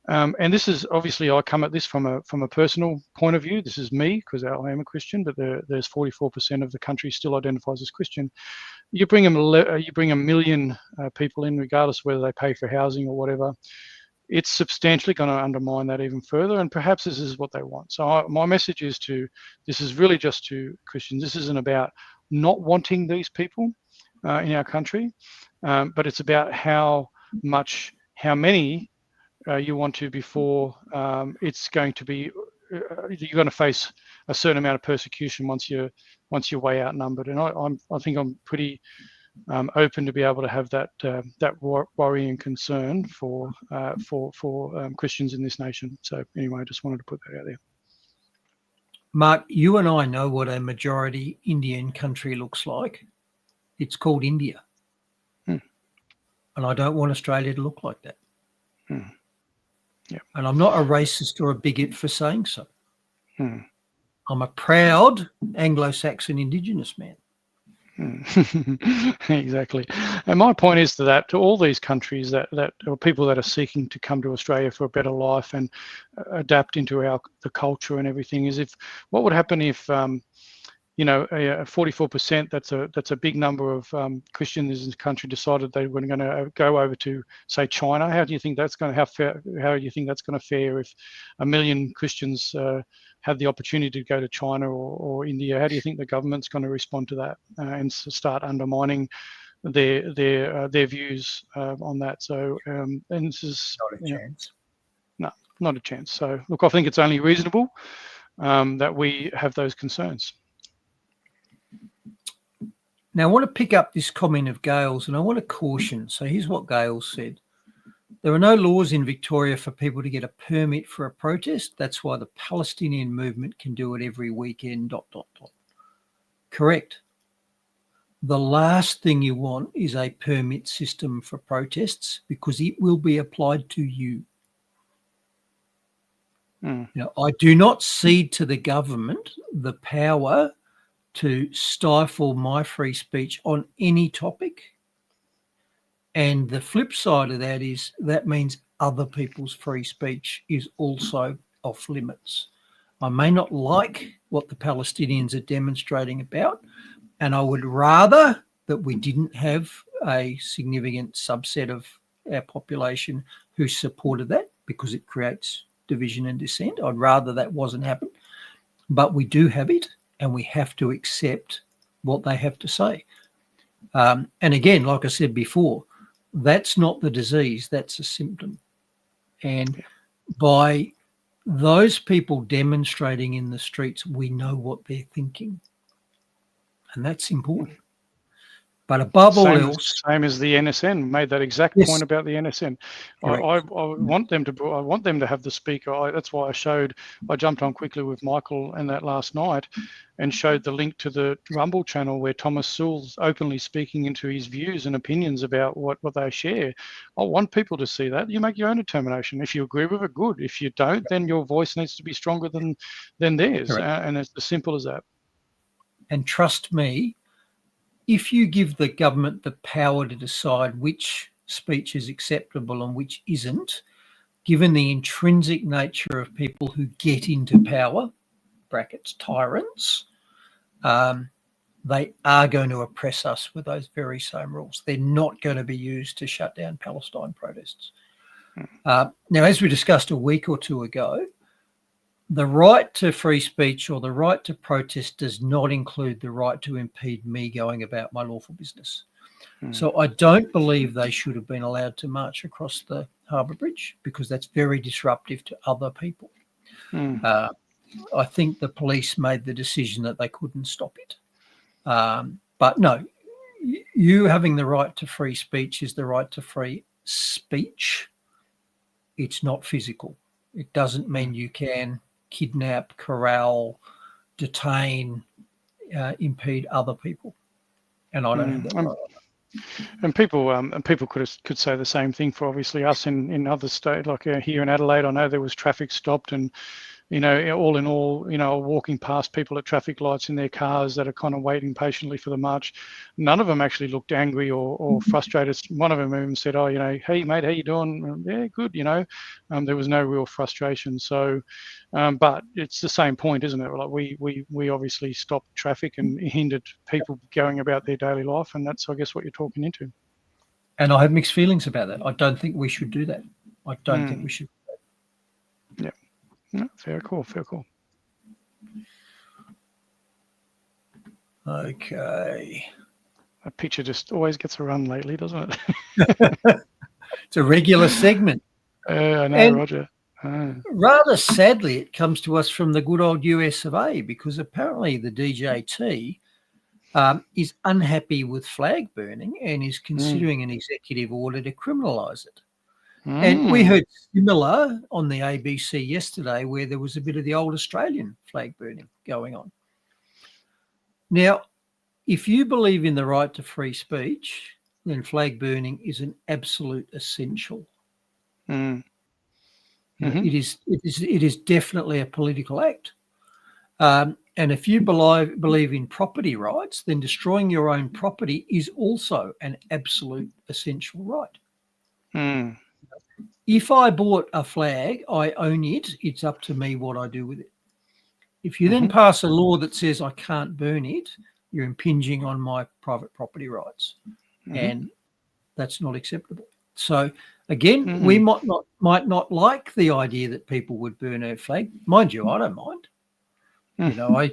and this is obviously, I come at this from a personal point of view. This is me because I am a Christian, but there's 44% of the country still identifies as Christian. You bring 1 million people in, regardless of whether they pay for housing or whatever. It's substantially going to undermine that even further, and perhaps this is what they want. So my message is this is really just to Christians. This isn't about not wanting these people in our country, but it's about how many you want to before it's going to be, you're going to face a certain amount of persecution once you're way outnumbered. And I think I'm pretty open to be able to have that worry and concern for Christians in this nation. So anyway, I just wanted to put that out there. Mark, you and I know what a majority Indian country looks like. It's called India. And I don't want Australia to look like that. Yeah. And I'm not a racist or a bigot for saying so. I'm a proud Anglo-Saxon Indigenous man. Exactly. And my point is to all these countries that or people that are seeking to come to Australia for a better life and adapt into the culture and everything, is what would happen if 44%. That's a big number of Christians in the country decided they were going to go over to, say, China. How do you think that's going to how do you think that's going to fare if 1 million Christians have the opportunity to go to China or India? How do you think the government's going to respond to that and start undermining their views on that? So, and this is Not a chance. No, not a chance. So, look, I think it's only reasonable that we have those concerns. Now, I want to pick up this comment of Gail's, and I want to caution. So here's what Gail said. There are no laws in Victoria for people to get a permit for a protest. That's why the Palestinian movement can do it every weekend, ... Correct. The last thing you want is a permit system for protests because it will be applied to you. I do not cede to the government the power to stifle my free speech on any topic. And the flip side of that is that means other people's free speech is also off limits. I may not like what the Palestinians are demonstrating about, and I would rather that we didn't have a significant subset of our population who supported that because it creates division and dissent. I'd rather that wasn't happen, but we do have it. And we have to accept what they have to say. And again, like I said before, that's not the disease, that's a symptom. And by those people demonstrating in the streets, we know what they're thinking. And that's important. But above all else, same as the NSN made that exact point about the NSN. I want them to have the speaker. That's why I jumped on quickly with Michael and that last night, and showed the link to the Rumble channel where Thomas Sewell's openly speaking into his views and opinions about what they share. I want people to see that. You make your own determination. If you agree with it, good. If you don't, then your voice needs to be stronger than theirs, and it's as simple as that. And trust me, if you give the government the power to decide which speech is acceptable and which isn't, given the intrinsic nature of people who get into power, brackets tyrants, they are going to oppress us with those very same rules. They're not going to be used to shut down Palestine protests. Now, as we discussed a week or two ago, the right to free speech or the right to protest does not include the right to impede me going about my lawful business. So I don't believe they should have been allowed to march across the Harbour Bridge because that's very disruptive to other people. I think the police made the decision that they couldn't stop it. But no, you having the right to free speech is the right to free speech. It's not physical. It doesn't mean you can kidnap, corral, detain, impede other people. And I don't have that right. And people could say the same thing for obviously us in other states, like here in Adelaide. I know there was traffic stopped, and all in all, walking past people at traffic lights in their cars that are kind of waiting patiently for the march. None of them actually looked angry or frustrated. One of them even said, "Oh, hey mate, how you doing?" "Yeah, good." There was no real frustration. So, but it's the same point, isn't it? Like we obviously stopped traffic and hindered people going about their daily life, and that's, I guess, what you're talking into. And I have mixed feelings about that. I don't think we should do that. I don't think we should. Yeah. No, fair call. Okay. That picture just always gets a run lately, doesn't it? It's a regular segment. I know, and Roger. Rather sadly, it comes to us from the good old US of A, because apparently the DJT is unhappy with flag burning and is considering an executive order to criminalise it. And we heard similar on the ABC yesterday, where there was a bit of the old Australian flag burning going on. Now, if you believe in the right to free speech, then flag burning is an absolute essential. It is definitely a political act. And if you believe in property rights, then destroying your own property is also an absolute essential right. If I bought a flag, I own it. It's up to me what I do with it. If you then pass a law that says I can't burn it, you're impinging on my private property rights, and that's not acceptable. So again, we might not like the idea that people would burn our flag. Mind you, I don't mind. You know, I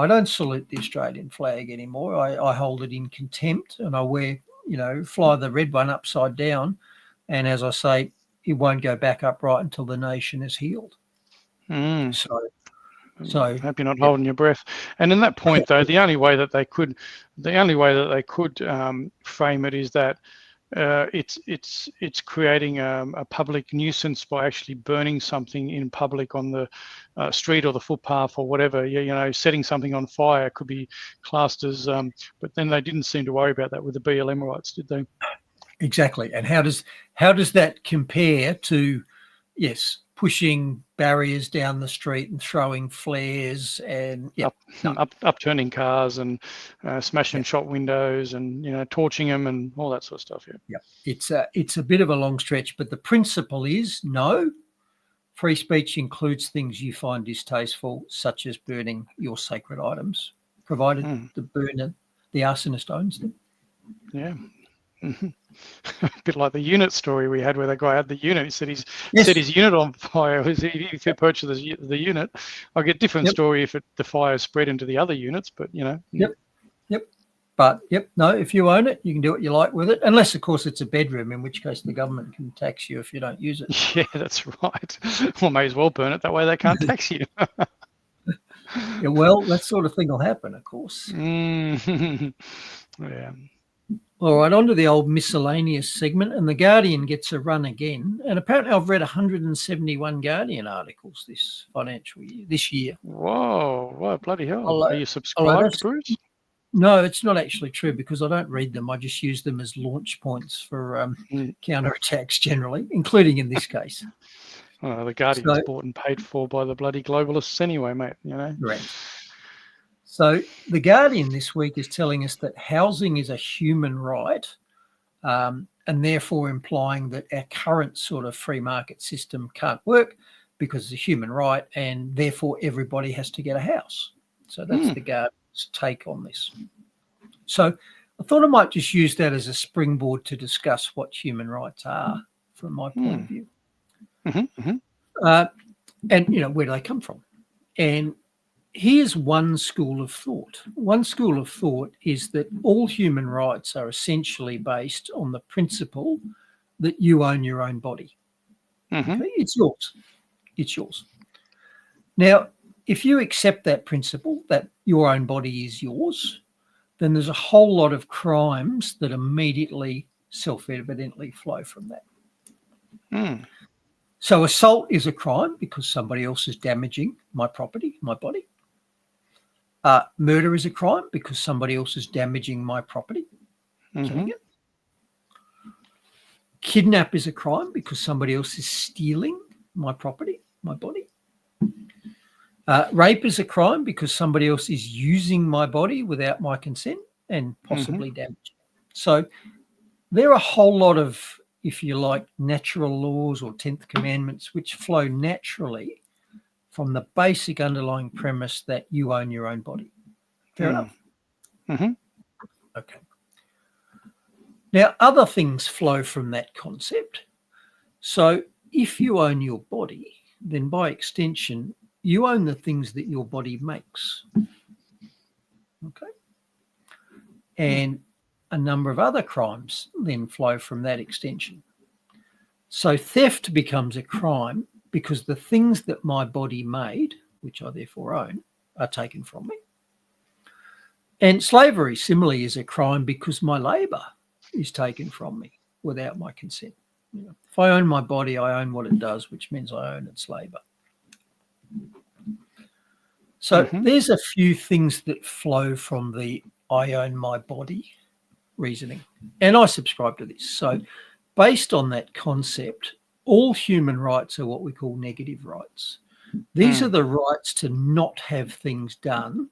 don't salute the Australian flag anymore. I hold it in contempt, and I wear, you know, fly the red one upside down. And as I say, it won't go back upright until the nation is healed. So hope you're not holding your breath. And in that point, though, the only way that they could frame it is that it's creating a public nuisance by actually burning something in public on the street or the footpath or whatever. You know, setting something on fire could be classed as. But then they didn't seem to worry about that with the BLM rights, did they? Exactly. And how does that compare to, yes, pushing barriers down the street and throwing flares and upturning cars and smashing shop windows and, you know, torching them and all that sort of stuff. It's a bit of a long stretch, but the principle is no. Free speech includes things you find distasteful, such as burning your sacred items, provided the burner, the arsonist, owns them. Yeah. A bit like the unit story we had where the guy had the unit. He said set his unit on fire. If he purchased the unit, I'll get different story if the fire spread into the other units, but, you know. But no, if you own it, you can do what you like with it, unless, of course, it's a bedroom, in which case the government can tax you if you don't use it. Yeah, that's right. Well, may as well burn it. That way they can't tax you. Yeah, well, that sort of thing will happen, of course. Yeah. All right, on to the old miscellaneous segment, and the Guardian gets a run again. And apparently I've read 171 Guardian articles this year. Whoa, bloody hell. Are you subscribed, Bruce? No, it's not actually true because I don't read them. I just use them as launch points for counterattacks generally, including in this case. The Guardian's bought and paid for by the bloody globalists anyway, mate, you know. Correct. So the Guardian this week is telling us that housing is a human right, and therefore implying that our current sort of free market system can't work because it's a human right, and therefore everybody has to get a house. So that's the Guardian's take on this. So I thought I might just use that as a springboard to discuss what human rights are from my point of view. And, you know, where do they come from? And here's one school of thought. One school of thought is that all human rights are essentially based on the principle that you own your own body. Okay? It's yours. It's yours. Now, if you accept that principle, that your own body is yours, then there's a whole lot of crimes that immediately, self-evidently flow from that. So assault is a crime because somebody else is damaging my property, my body. Murder is a crime because somebody else is damaging my property, killing it. Kidnap is a crime because somebody else is stealing my property, my body. Rape is a crime because somebody else is using my body without my consent and possibly damaging it. So there are a whole lot of, if you like, natural laws or 10th commandments which flow naturally from the basic underlying premise that you own your own body. Fair enough? Okay. Now, other things flow from that concept. So if you own your body, then by extension, you own the things that your body makes. Okay. And a number of other crimes then flow from that extension. So theft becomes a crime because the things that my body made, which I therefore own, are taken from me. And slavery, similarly, is a crime because my labour is taken from me without my consent. You know, if I own my body, I own what it does, which means I own its labour. So there's a few things that flow from the I own my body reasoning. And I subscribe to this. So based on that concept, all human rights are what we call negative rights. These are the rights to not have things done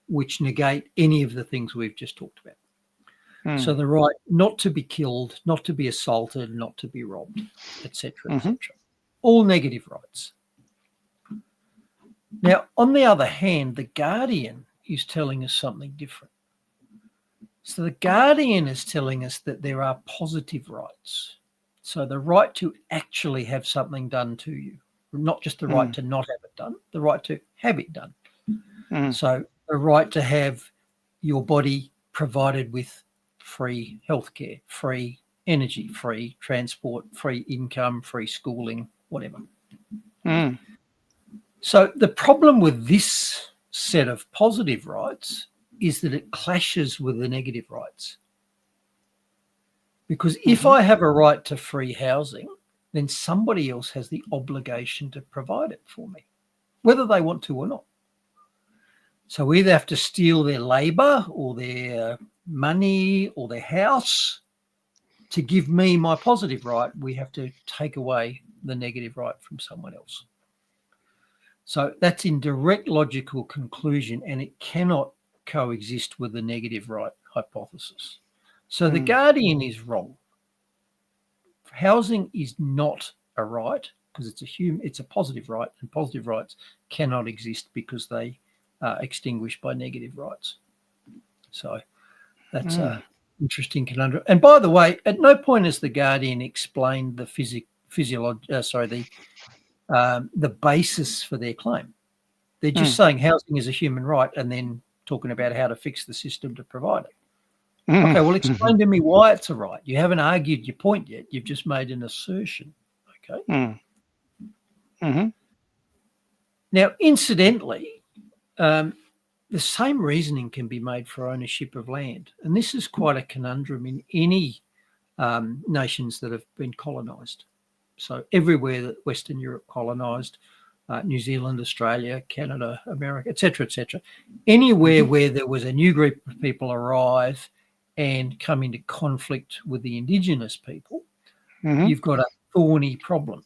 which negate any of the things we've just talked about. So the right not to be killed, not to be assaulted, not to be robbed, etc., etc. All negative rights. Now, on the other hand, the Guardian is telling us something different. So the Guardian is telling us that there are positive rights. So the right to actually have something done to you, not just the right to not have it done, the right to have it done. So the right to have your body provided with free healthcare, free energy, free transport, free income, free schooling, whatever. So the problem with this set of positive rights is that it clashes with the negative rights. Because if I have a right to free housing, then somebody else has the obligation to provide it for me, whether they want to or not. So we either have to steal their labour or their money or their house to give me my positive right. We have to take away the negative right from someone else. So that's in direct logical conclusion, and it cannot coexist with the negative right hypothesis. So the Guardian is wrong. Housing is not a right because it's a positive right, and positive rights cannot exist because they are extinguished by negative rights. So that's an interesting conundrum. And by the way, at no point has the Guardian explained the the basis for their claim. They're just saying housing is a human right and then talking about how to fix the system to provide it. Okay, well, explain to me why it's a right. You haven't argued your point yet. You've just made an assertion. Okay. Now, incidentally, the same reasoning can be made for ownership of land. And this is quite a conundrum in any nations that have been colonised. So everywhere that Western Europe colonised, New Zealand, Australia, Canada, America, etc., anywhere where there was a new group of people arrive and come into conflict with the indigenous people, you've got a thorny problem.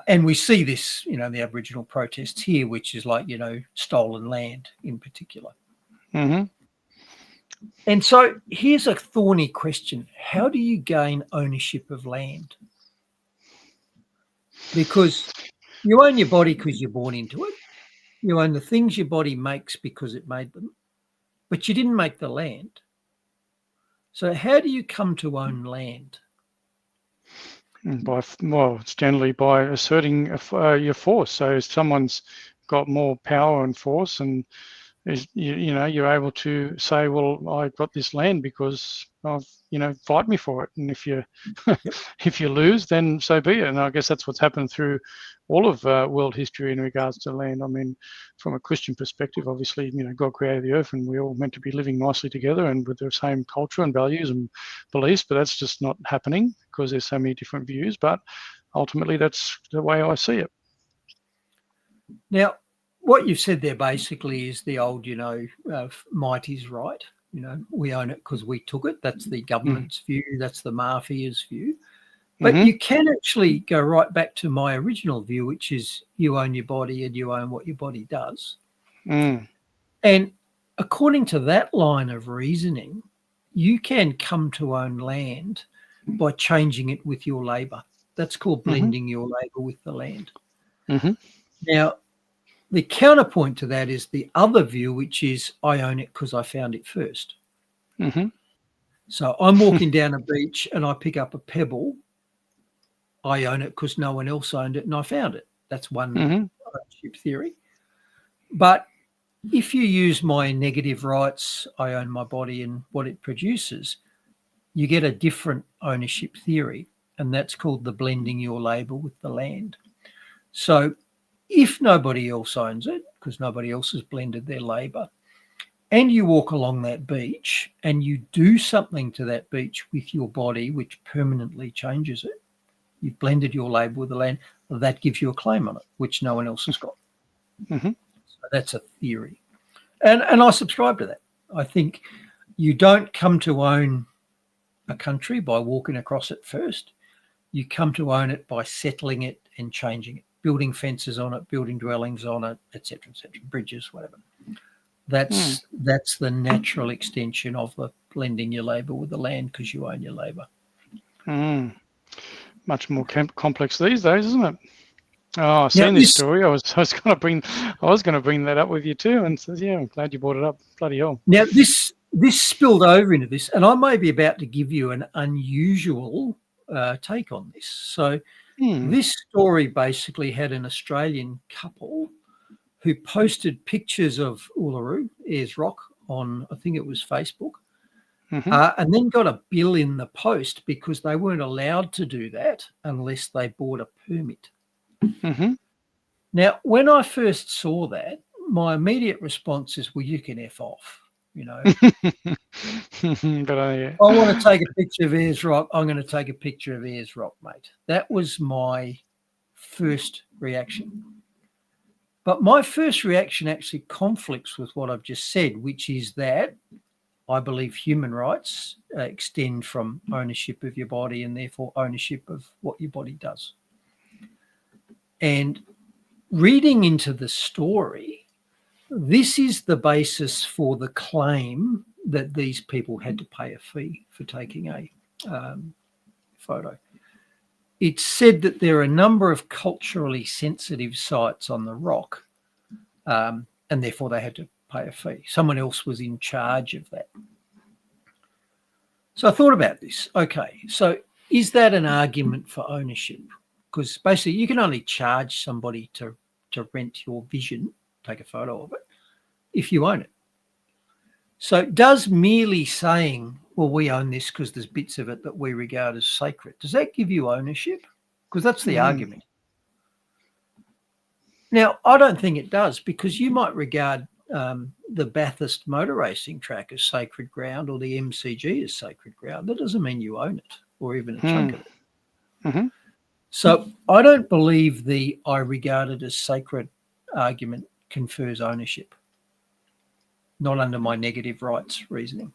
And we see this, in the Aboriginal protests here, which is like, stolen land in particular. And so here's a thorny question. How do you gain ownership of land? Because you own your body because you're born into it. You own the things your body makes because it made them, but you didn't make the land. So how do you come to own land? It's generally by asserting your force. So if someone's got more power and force, and you're able to say, well, I got this land because I've, fight me for it. And if you if you lose, then so be it. And I guess that's what's happened through all of world history in regards to land. I mean, from a Christian perspective, obviously, God created the earth and we're all meant to be living nicely together and with the same culture and values and beliefs, but that's just not happening because there's so many different views. But ultimately, that's the way I see it. Now, what you've said there basically is the old, might is right. We own it because we took it. That's the government's view. That's the mafia's view. But you can actually go right back to my original view, which is you own your body and you own what your body does. And according to that line of reasoning, you can come to own land by changing it with your labour. That's called blending your labour with the land. Now, the counterpoint to that is the other view, which is I own it because I found it first. So I'm walking down a beach and I pick up a pebble. I own it because no one else owned it and I found it. That's one ownership theory. But if you use my negative rights, I own my body and what it produces, you get a different ownership theory, and that's called the blending your labour with the land. So if nobody else owns it, because nobody else has blended their labour, and you walk along that beach and you do something to that beach with your body which permanently changes it, you've blended your labour with the land, that gives you a claim on it, which no one else has got. So that's a theory. And I subscribe to that. I think you don't come to own a country by walking across it first. You come to own it by settling it and changing it. Building fences on it, building dwellings on it, etc., bridges, whatever. That's the natural extension of the blending your labour with the land because you own your labour. Much more complex these days, isn't it? Oh, I've seen this story. I was going to bring that up with you too, and so, yeah, I'm glad you brought it up. Bloody hell! Now this spilled over into this, and I may be about to give you an unusual take on this. So this story basically had an Australian couple who posted pictures of Uluru, Ayers Rock, on, I think it was Facebook, and then got a bill in the post because they weren't allowed to do that unless they bought a permit. Now, when I first saw that, my immediate response is, well, you can F off, you know. But I want to take a picture of Ayers Rock, I'm going to take a picture of Ayers Rock, mate. That was my first reaction. But my first reaction actually conflicts with what I've just said, which is that I believe human rights extend from ownership of your body and therefore ownership of what your body does. And reading into the story, this is the basis for the claim that these people had to pay a fee for taking a photo. It's said that there are a number of culturally sensitive sites on the rock, and therefore they had to pay a fee. Someone else was in charge of that. So I thought about this. Okay, so is that an argument for ownership? Because basically you can only charge somebody to rent your vision, take a photo of it, if you own it. So does merely saying, well, we own this because there's bits of it that we regard as sacred, does that give you ownership? Because that's the argument. Now, I don't think it does, because you might regard the Bathurst motor racing track as sacred ground or the MCG as sacred ground. That doesn't mean you own it or even a chunk of it. So I don't believe the I regard it as sacred argument confers ownership, not under my negative rights reasoning.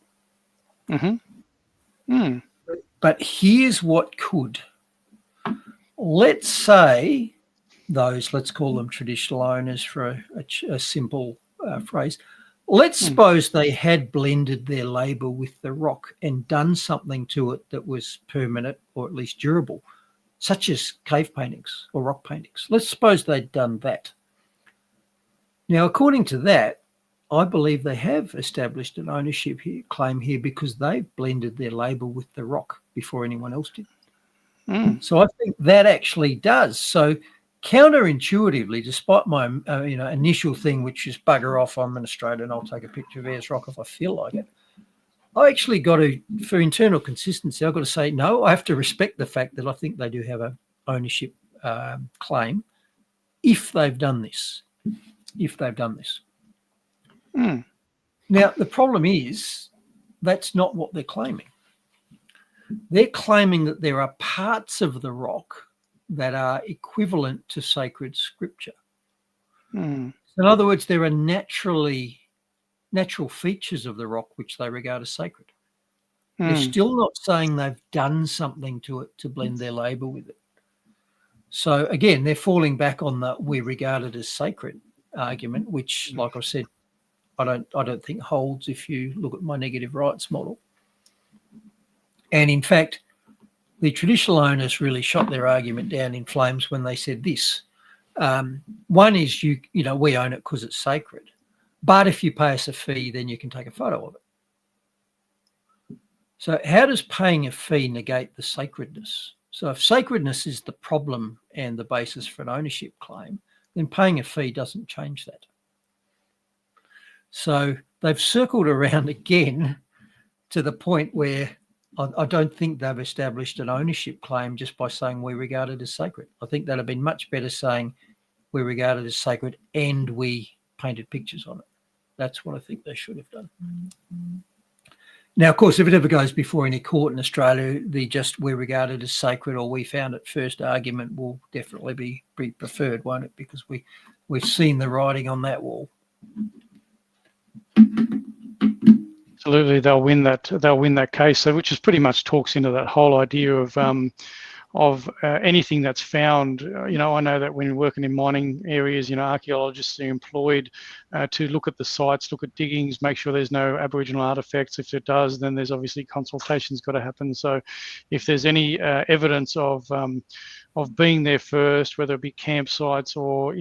But here's what could. Let's say those, let's call them traditional owners for a simple phrase. Let's suppose they had blended their labour with the rock and done something to it that was permanent or at least durable, such as cave paintings or rock paintings. Let's suppose they'd done that. Now, according to that, I believe they have established an ownership claim here because they've blended their labour with the rock before anyone else did. So I think that actually does. So counterintuitively, despite my initial thing, which is bugger off, I'm an Australian, I'll take a picture of Ayers Rock if I feel like it, I actually got to, for internal consistency, I've got to say, no, I have to respect the fact that I think they do have an ownership claim if they've done this. Now, the problem is that's not what they're claiming. They're claiming that there are parts of the rock that are equivalent to sacred scripture. In other words, there are natural features of the rock which they regard as sacred. They're still not saying they've done something to it to blend their labour with it. So again, they're falling back on the we regard it as sacred argument, which, like I said, I don't think holds if you look at my negative rights model. And in fact, the traditional owners really shot their argument down in flames when they said this. One is, we own it because it's sacred, but if you pay us a fee, then you can take a photo of it. So how does paying a fee negate the sacredness? So if sacredness is the problem and the basis for an ownership claim, then paying a fee doesn't change that. So they've circled around again to the point where I don't think they've established an ownership claim just by saying we regard it as sacred. I think that'd have been much better saying we regard it as sacred and we painted pictures on it. That's what I think they should have done. Now, of course, if it ever goes before any court in Australia, the just we regard it as sacred or we found it first argument will definitely be preferred, won't it? Because we've seen the writing on that wall. Absolutely, they'll win that case. So, which is pretty much talks into that whole idea of anything that's found. I know that when working in mining areas, archaeologists are employed to look at the sites, look at diggings, make sure there's no Aboriginal artifacts. If it does, then there's obviously consultations got to happen. So if there's any evidence of being there first, whether it be campsites or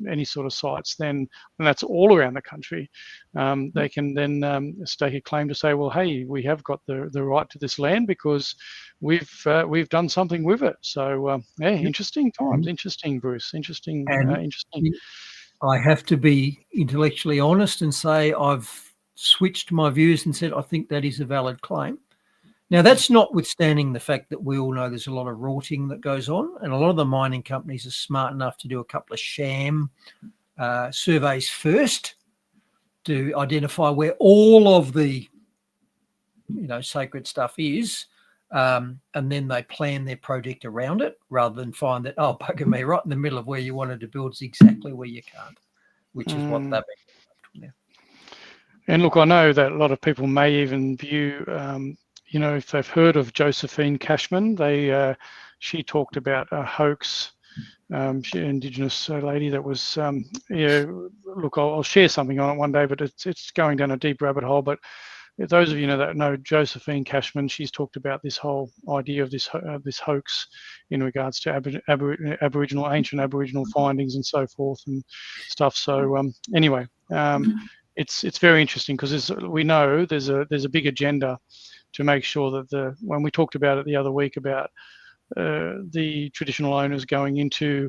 any sort of sites, then and that's all around the country, they can then stake a claim to say, well, hey, we have got the right to this land because we've done something with it. So yeah, interesting times. Interesting, Bruce. Interesting. Interesting. I have to be intellectually honest and say I've switched my views and said I think that is a valid claim. Now, that's notwithstanding the fact that we all know there's a lot of rorting that goes on, and a lot of the mining companies are smart enough to do a couple of sham surveys first to identify where all of the sacred stuff is, and then they plan their project around it rather than find that, oh, bugger me, right in the middle of where you wanted to build is exactly where you can't, which is what they've been doing. And look, I know that a lot of people may even view if they've heard of Josephine Cashman, she talked about a hoax. She an Indigenous lady that was, look, I'll share something on it one day, but it's going down a deep rabbit hole. But those of you that know Josephine Cashman, she's talked about this whole idea of this hoax in regards to ancient Aboriginal findings and so forth and stuff. So anyway, it's very interesting because we know there's a big agenda to make sure that when we talked about it the other week about the traditional owners going into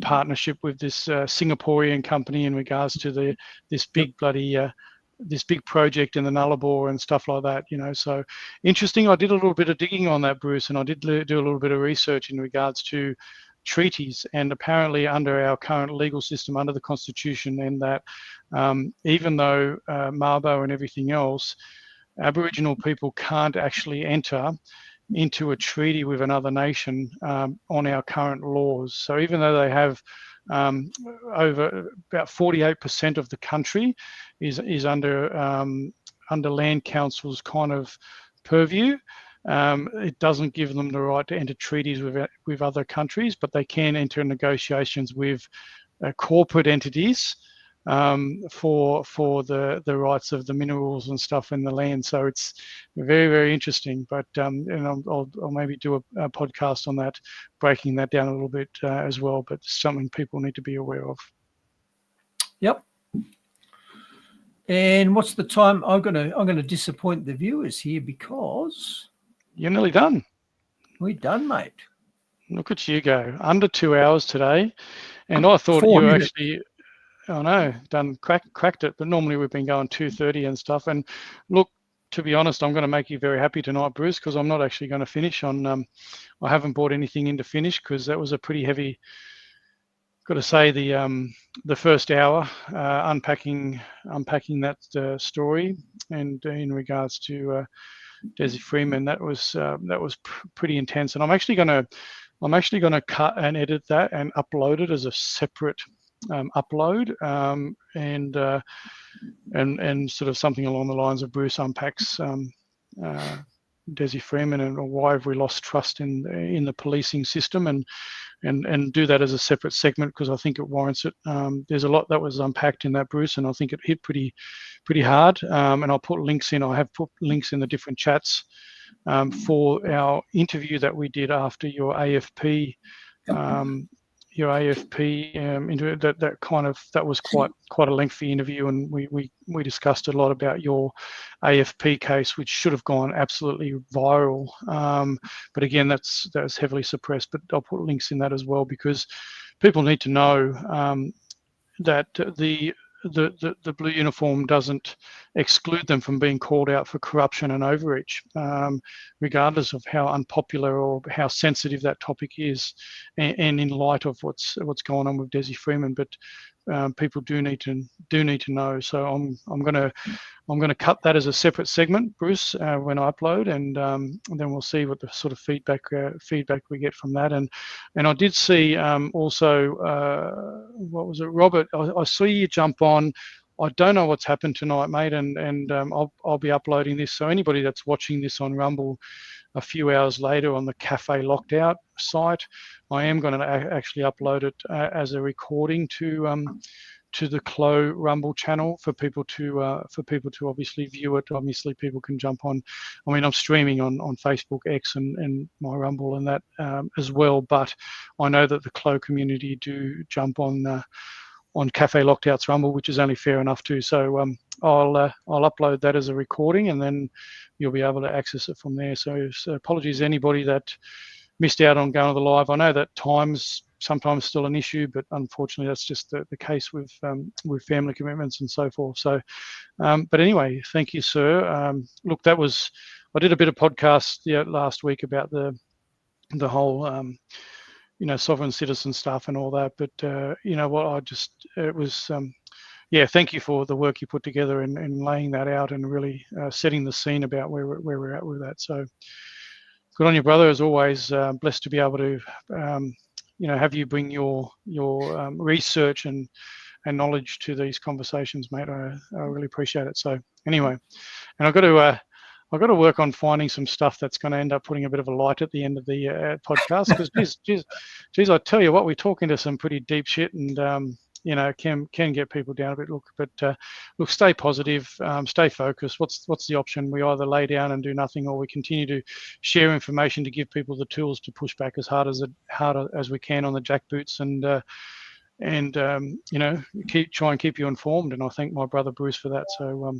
partnership with this Singaporean company in regards to this big project in the Nullarbor and stuff like that, So interesting. I did a little bit of digging on that, Bruce, and I did do a little bit of research in regards to treaties, and apparently under our current legal system, under the Constitution, and that even though Mabo and everything else, Aboriginal people can't actually enter into a treaty with another nation on our current laws. So even though they have over about 48% of the country is under Land Council's kind of purview, it doesn't give them the right to enter treaties with other countries, but they can enter negotiations with corporate entities for the rights of the minerals and stuff in the land. So it's very, very interesting. But and I'll maybe do a podcast on that, breaking that down a little bit as well. But it's something people need to be aware of. Yep. And what's the time? I'm gonna disappoint the viewers here because you're nearly done. We're done, mate. Look at you go. Under 2 hours today, and I thought you were actually. I know, cracked it, but normally we've been going 2:30 and stuff. And look, to be honest, I'm going to make you very happy tonight, Bruce, because I'm not actually going to finish on. I haven't brought anything in to finish because that was a pretty heavy. Got to say the first hour unpacking that story, and in regards to Desi Freeman, that was pretty intense. And I'm actually going to cut and edit that and upload it as a separate upload, and sort of something along the lines of Bruce unpacks Desi Freeman and why have we lost trust in the policing system, and do that as a separate segment because I think it warrants it. There's a lot that was unpacked in that, Bruce, and I think it hit pretty hard. And I'll put links in. I have put links in the different chats for our interview that we did after your AFP. Into that was quite a lengthy interview, and we discussed a lot about your AFP case, which should have gone absolutely viral, but again that's heavily suppressed. But I'll put links in that as well because people need to know that the blue uniform doesn't exclude them from being called out for corruption and overreach, regardless of how unpopular or how sensitive that topic is, and in light of what's going on with Desi Freeman. But people do need to know. So I'm gonna cut that as a separate segment, Bruce, when I upload, and then we'll see what the sort of feedback we get from that. And I did see also what was it, Robert? I saw you jump on. I don't know what's happened tonight, mate, and I'll be uploading this. So anybody that's watching this on Rumble, a few hours later on the Cafe Locked-Out site. I am going to actually upload it as a recording to the Clo Rumble channel for people to obviously view it. Obviously, people can jump on. I mean, I'm streaming on Facebook, X, and my Rumble and that as well. But I know that the Clo community do jump on Cafe Locked-Out's Rumble, which is only fair enough too. So I'll upload that as a recording, and then you'll be able to access it from there. So apologies to anybody that missed out on going to the live. I know that time's sometimes still an issue, but unfortunately that's just the case with family commitments and so forth. So, but anyway, thank you, sir. Look, I did a bit of podcast last week about the whole sovereign citizen stuff and all that. But you know what, it was thank you for the work you put together and laying that out and really setting the scene about where we're at with that. So good on you, brother. As always, blessed to be able to have you bring your research and knowledge to these conversations, mate. I really appreciate it. So anyway, and I've got to work on finding some stuff that's going to end up putting a bit of a light at the end of the podcast, because geez, I tell you what, we're talking to some pretty deep shit, and can get people down a bit. Look, stay positive, stay focused. What's the option? We either lay down and do nothing, or we continue to share information to give people the tools to push back as hard as we can on the jackboots, and try and keep you informed. And I thank my brother Bruce for that. So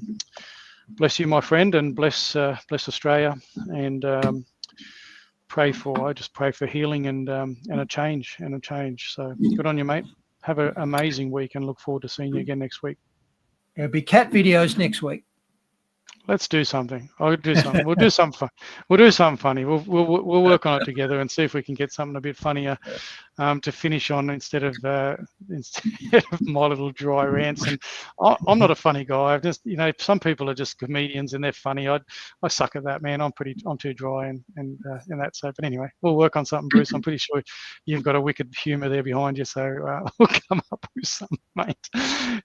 bless you, my friend, and bless Australia, and I just pray for healing and a change. So good on you, mate. Have an amazing week, and look forward to seeing you again next week. There'll be cat videos next week. Let's do something. I'll do something. We'll do something fun. We'll do something funny. We'll work on it together and see if we can get something a bit funnier to finish on instead of my little dry rants. And I'm not a funny guy. I've just, some people are just comedians and they're funny. I suck at that, man. I'm too dry and that. So, but anyway, we'll work on something, Bruce. I'm pretty sure you've got a wicked humour there behind you. So we'll come up with something, mate.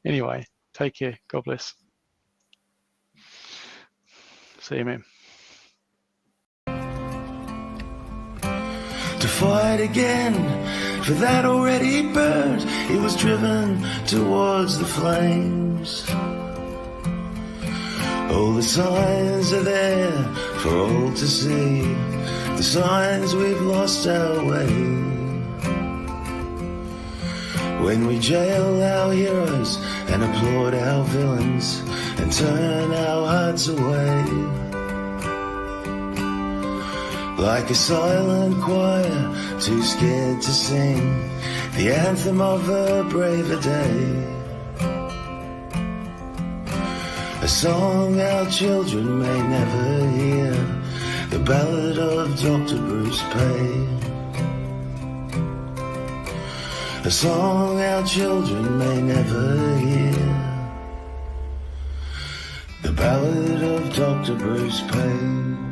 Anyway, take care. God bless. See you, man. To fight again for that already burned, it was driven towards the flames. All the signs are there for all to see, the signs we've lost our way. When we jail our heroes and applaud our villains and turn our hearts away, like a silent choir, too scared to sing the anthem of a braver day. A song our children may never hear, the ballad of Dr. Bruce Paix. A song our children may never hear, the ballad of Dr. Bruce Paix.